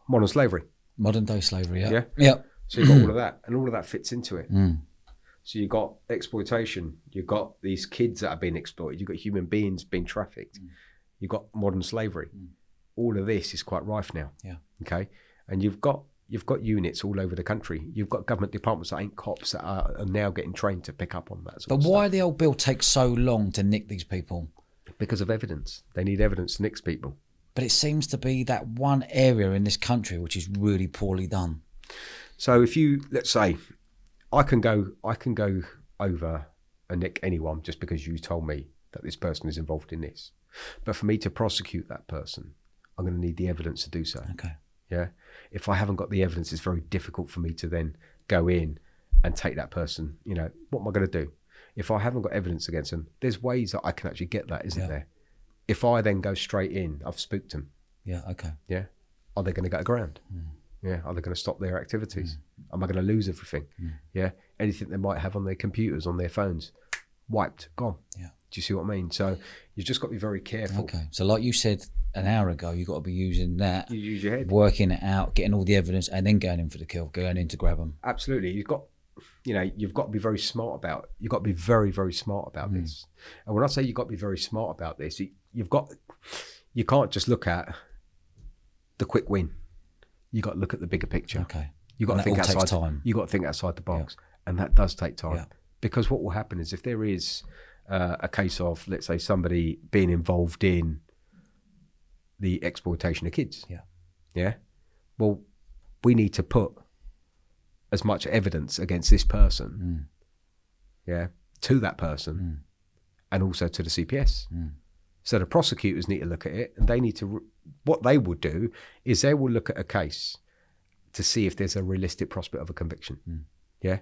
Modern slavery. Modern day slavery, yeah. Yeah. So you've got all of that, and all of that fits into it. So you've got exploitation, you've got these kids that are being exploited, you've got human beings being trafficked, you've got modern slavery. All of this is quite rife now. Yeah. Okay. And you've got units all over the country. You've got government departments that ain't cops that are now getting trained to pick up on that sort of stuff. But why the old bill takes so long to nick these people? Because of evidence. They need evidence to nick people. But it seems to be that one area in this country which is really poorly done. So if you, let's say, I can go over and nick anyone just because you told me that this person is involved in this. But for me to prosecute that person, I'm going to need the evidence to do so. Okay. Yeah. If I haven't got the evidence, it's very difficult for me to then go in and take that person. You know, what am I going to do? If I haven't got evidence against them, there's ways that I can actually get that, isn't there? If I then go straight in, I've spooked them. Yeah, okay. Yeah. Are they going to go ground? Yeah. Are they going to stop their activities? Am I going to lose everything? Yeah. Anything they might have on their computers, on their phones, wiped, gone. Yeah. Do you see what I mean? So you've just got to be very careful. Okay. So like you said an hour ago, you've got to be using that. You use your head. Working it out, getting all the evidence, and then going in for the kill, going in to grab them. Absolutely. You've got to be very smart about, you've got to be very, very smart about this. And when I say you've got to be very smart about this, you can't just look at the quick win. You got to look at the bigger picture. Okay. You got to think outside time. You got to think outside the box, and that does take time. Because what will happen is if there is a case of, let's say, somebody being involved in the exploitation of kids. Yeah. Well, we need to put as much evidence against this person. To that person, and also to the CPS. So the prosecutors need to look at it, and they need to. What they will do is they will look at a case to see if there's a realistic prospect of a conviction. Yeah,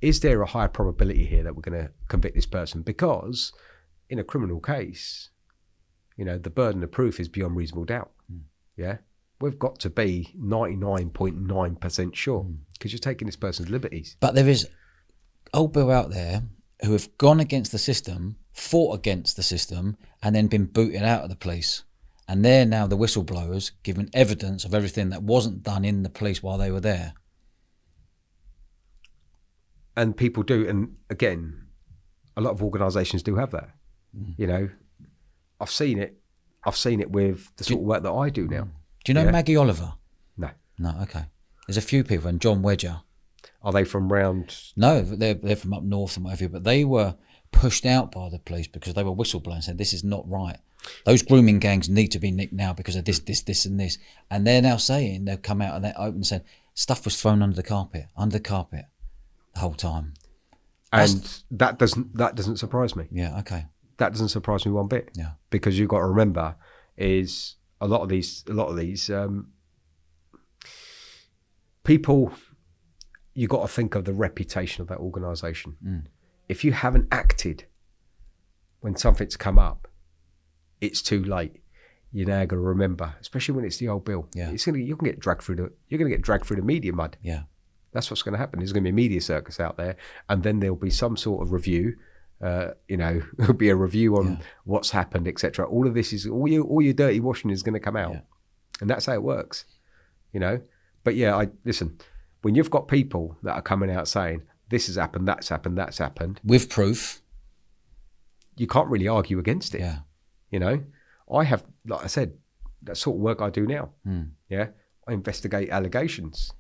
is there a high probability here that we're going to convict this person? Because in a criminal case, you know, the burden of proof is beyond reasonable doubt. Yeah, we've got to be 99.9% sure because you're taking this person's liberties. But there is old Bill out there who have gone against the system, fought against the system, and then been booted out of the police. And they're now the whistleblowers giving evidence of everything that wasn't done in the police while they were there. And people do, and again, a lot of organisations do have that. You know, I've seen it with the sort of work that I do now. Do you know Maggie Oliver? No. No, okay. There's a few people, and John Wedger. Are they from round? No, they're from up north and whatever, but they were pushed out by the police because they were whistleblowing and said, this is not right. Those grooming gangs need to be nicked now because of this, and this. And they're now saying, they've come out and they're open and said, stuff was thrown under the carpet the whole time. And that doesn't surprise me. Yeah, okay. That doesn't surprise me one bit. Yeah. Because you've got to remember is a lot of these people, you've got to think of the reputation of that organisation. If you haven't acted when something's come up, it's too late. You're now going to remember, especially when it's the old bill. Yeah. You're going to get dragged through the media mud. Yeah. That's what's going to happen. There's going to be a media circus out there, and then there'll be some sort of review. There'll be a review on what's happened, etc. All of this is all your dirty washing is going to come out, and that's how it works. But yeah, listen. When you've got people that are coming out saying this has happened, that's happened with proof, you can't really argue against it. Yeah. I have, like I said, that sort of work I do now. Yeah, I investigate allegations.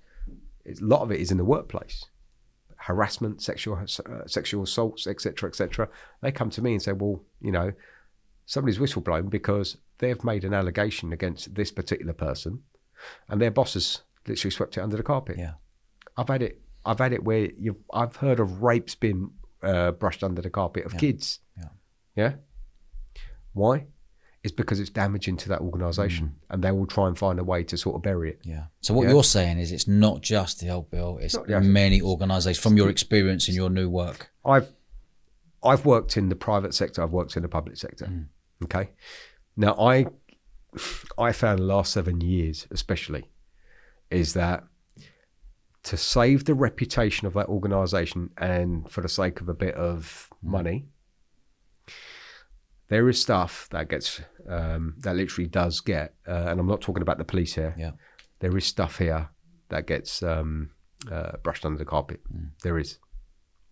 A lot of it is in the workplace, harassment, sexual assaults, etc. They come to me and say, well, somebody's whistleblowing because they've made an allegation against this particular person, and their boss has literally swept it under the carpet. Yeah, I've had it where I've heard of rapes being brushed under the carpet of kids. Yeah. Why? It's because it's damaging to that organisation, and they will try and find a way to sort of bury it. Yeah. So what you're saying is it's not just the old bill; it's many organisations. From your experience in your new work, I've worked in the private sector. I've worked in the public sector. Okay. Now I found the last 7 years, especially, is that to save the reputation of that organisation and for the sake of a bit of money. There is stuff that gets, that literally does get, and I'm not talking about the police here. Yeah. There is stuff here that gets brushed under the carpet. There is,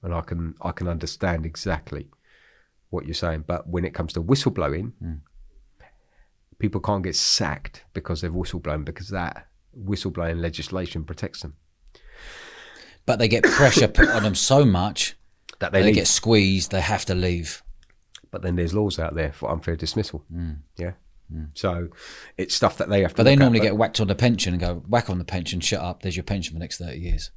and I can understand exactly what you're saying. But when it comes to whistleblowing, people can't get sacked because they've whistleblown, because that whistleblowing legislation protects them. But they get pressure put on them so much that they get squeezed. They have to leave. But then there's laws out there for unfair dismissal. Yeah. So it's stuff that they have to. But they normally get whacked on the pension and go, whack on the pension, shut up, there's your pension for the next 30 years,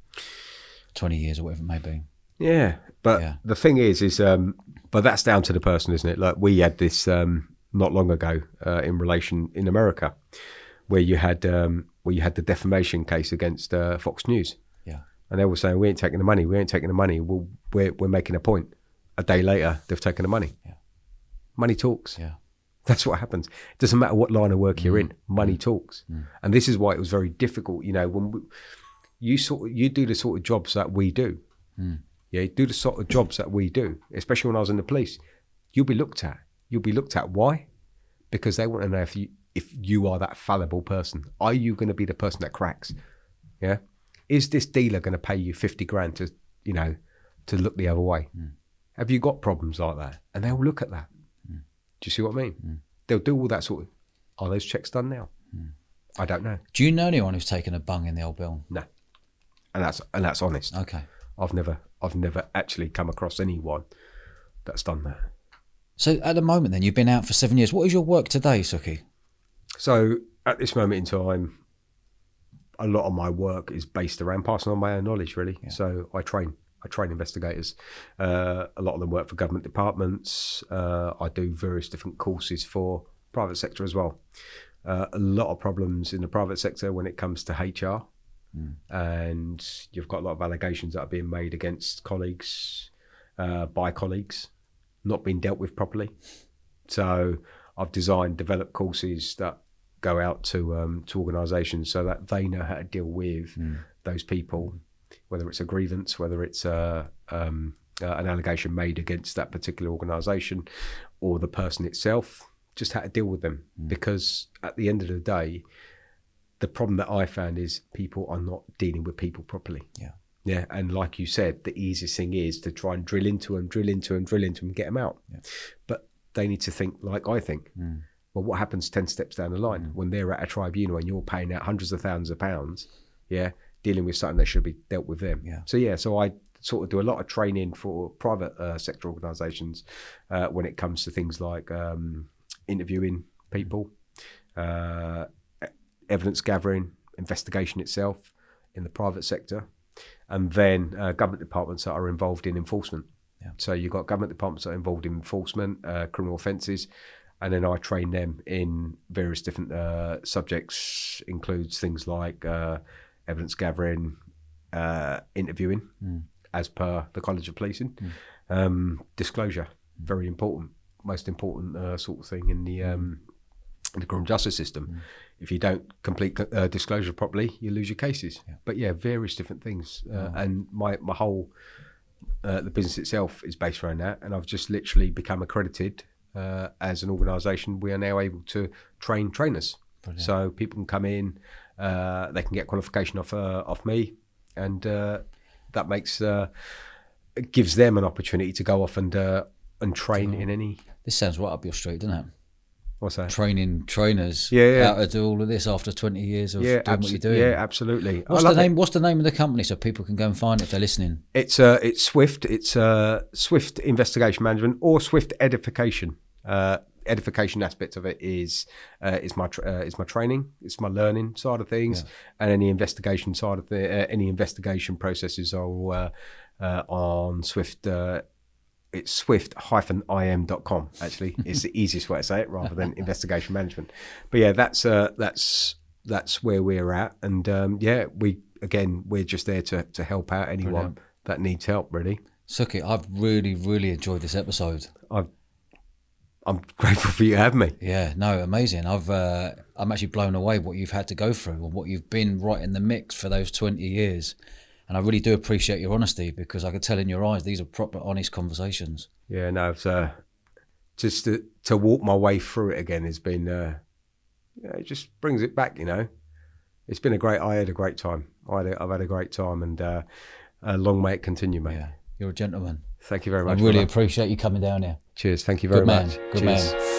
20 years or whatever it may be. Yeah. But the thing is, but that's down to the person, isn't it? Like we had this not long ago in relation in America where you had the defamation case against Fox News. Yeah. And they were saying, we ain't taking the money. Well, we're making a point. A day later, they've taken the money. Yeah. Money talks. Yeah. That's what happens. It doesn't matter what line of work you're in. Money talks. And this is why it was very difficult. When you do the sort of jobs that we do. Yeah, you do the sort of jobs that we do, especially when I was in the police. You'll be looked at. Why? Because they want to know if you are that fallible person. Are you going to be the person that cracks? Yeah. Is this dealer going to pay you 50 grand to look the other way? Have you got problems like that? And they'll look at that. Do you see what I mean? They'll do all that sort of, are those checks done now? I don't know. Do you know anyone who's taken a bung in the old bill? No. And that's honest. Okay. I've never actually come across anyone that's done that. So at the moment then, you've been out for 7 years. What is your work today, Sukie? So at this moment in time, a lot of my work is based around passing on my own knowledge, really. Yeah. So I train investigators. A lot of them work for government departments. I do various different courses for private sector as well. A lot of problems in the private sector when it comes to HR. And you've got a lot of allegations that are being made against colleagues, by colleagues, not being dealt with properly. So I've developed courses that go out to organisations so that they know how to deal with those people, whether it's a grievance, whether it's an allegation made against that particular organisation or the person itself, just how to deal with them. Because at the end of the day, the problem that I found is people are not dealing with people properly. Yeah. And like you said, the easiest thing is to try and drill into them and get them out. Yeah. But they need to think like I think. Well, what happens 10 steps down the line when they're at a tribunal and you're paying out hundreds of thousands of pounds, dealing with something that should be dealt with them. Yeah. So sort of do a lot of training for private sector organisations when it comes to things like interviewing people, evidence gathering, investigation itself in the private sector, and then government departments that are involved in enforcement. Yeah. So you've got government departments that are involved in enforcement, criminal offences, and then I train them in various different subjects, includes things like evidence gathering, interviewing, as per the College of Policing, disclosure, very important, most important sort of thing in the criminal justice system. If you don't complete disclosure properly, you lose your cases. Yeah. But yeah, various different things, and my whole the business itself is based around that, and I've just literally become accredited as an organisation. We are now able to train trainers. Brilliant. So people can come in, they can get qualification off me, and that makes gives them an opportunity to go off and train in any. This sounds right up your street, doesn't it? What's that? Training trainers how to do all of this after 20 years of doing what you're doing. Yeah, absolutely. What's the name? What's the name of the company so people can go and find it if they're listening? It's Swift. It's Swift Investigation Management or Swift Edification. Edification aspect of it is my training. It's my learning side of things, and any investigation side of any investigation processes are on Swift. It's swift-im.com, actually. It's the easiest way to say it, rather than investigation management. But yeah, that's where we're at. And we're just there to help out anyone Brilliant. That needs help, really. Sukie, I've really, really enjoyed this episode. I'm grateful for you having me. Yeah, no, amazing. I'm actually blown away what you've had to go through and what you've been right in the mix for those 20 years. And I really do appreciate your honesty, because I could tell in your eyes these are proper, honest conversations. Yeah, no, it's, just to walk my way through it again has been, it just brings it back, It's been I had a great time. I've had a great time, and long may it continue, mate. Yeah, you're a gentleman. Thank you very much. I really appreciate you coming down here. Cheers. Thank you very much. Good man.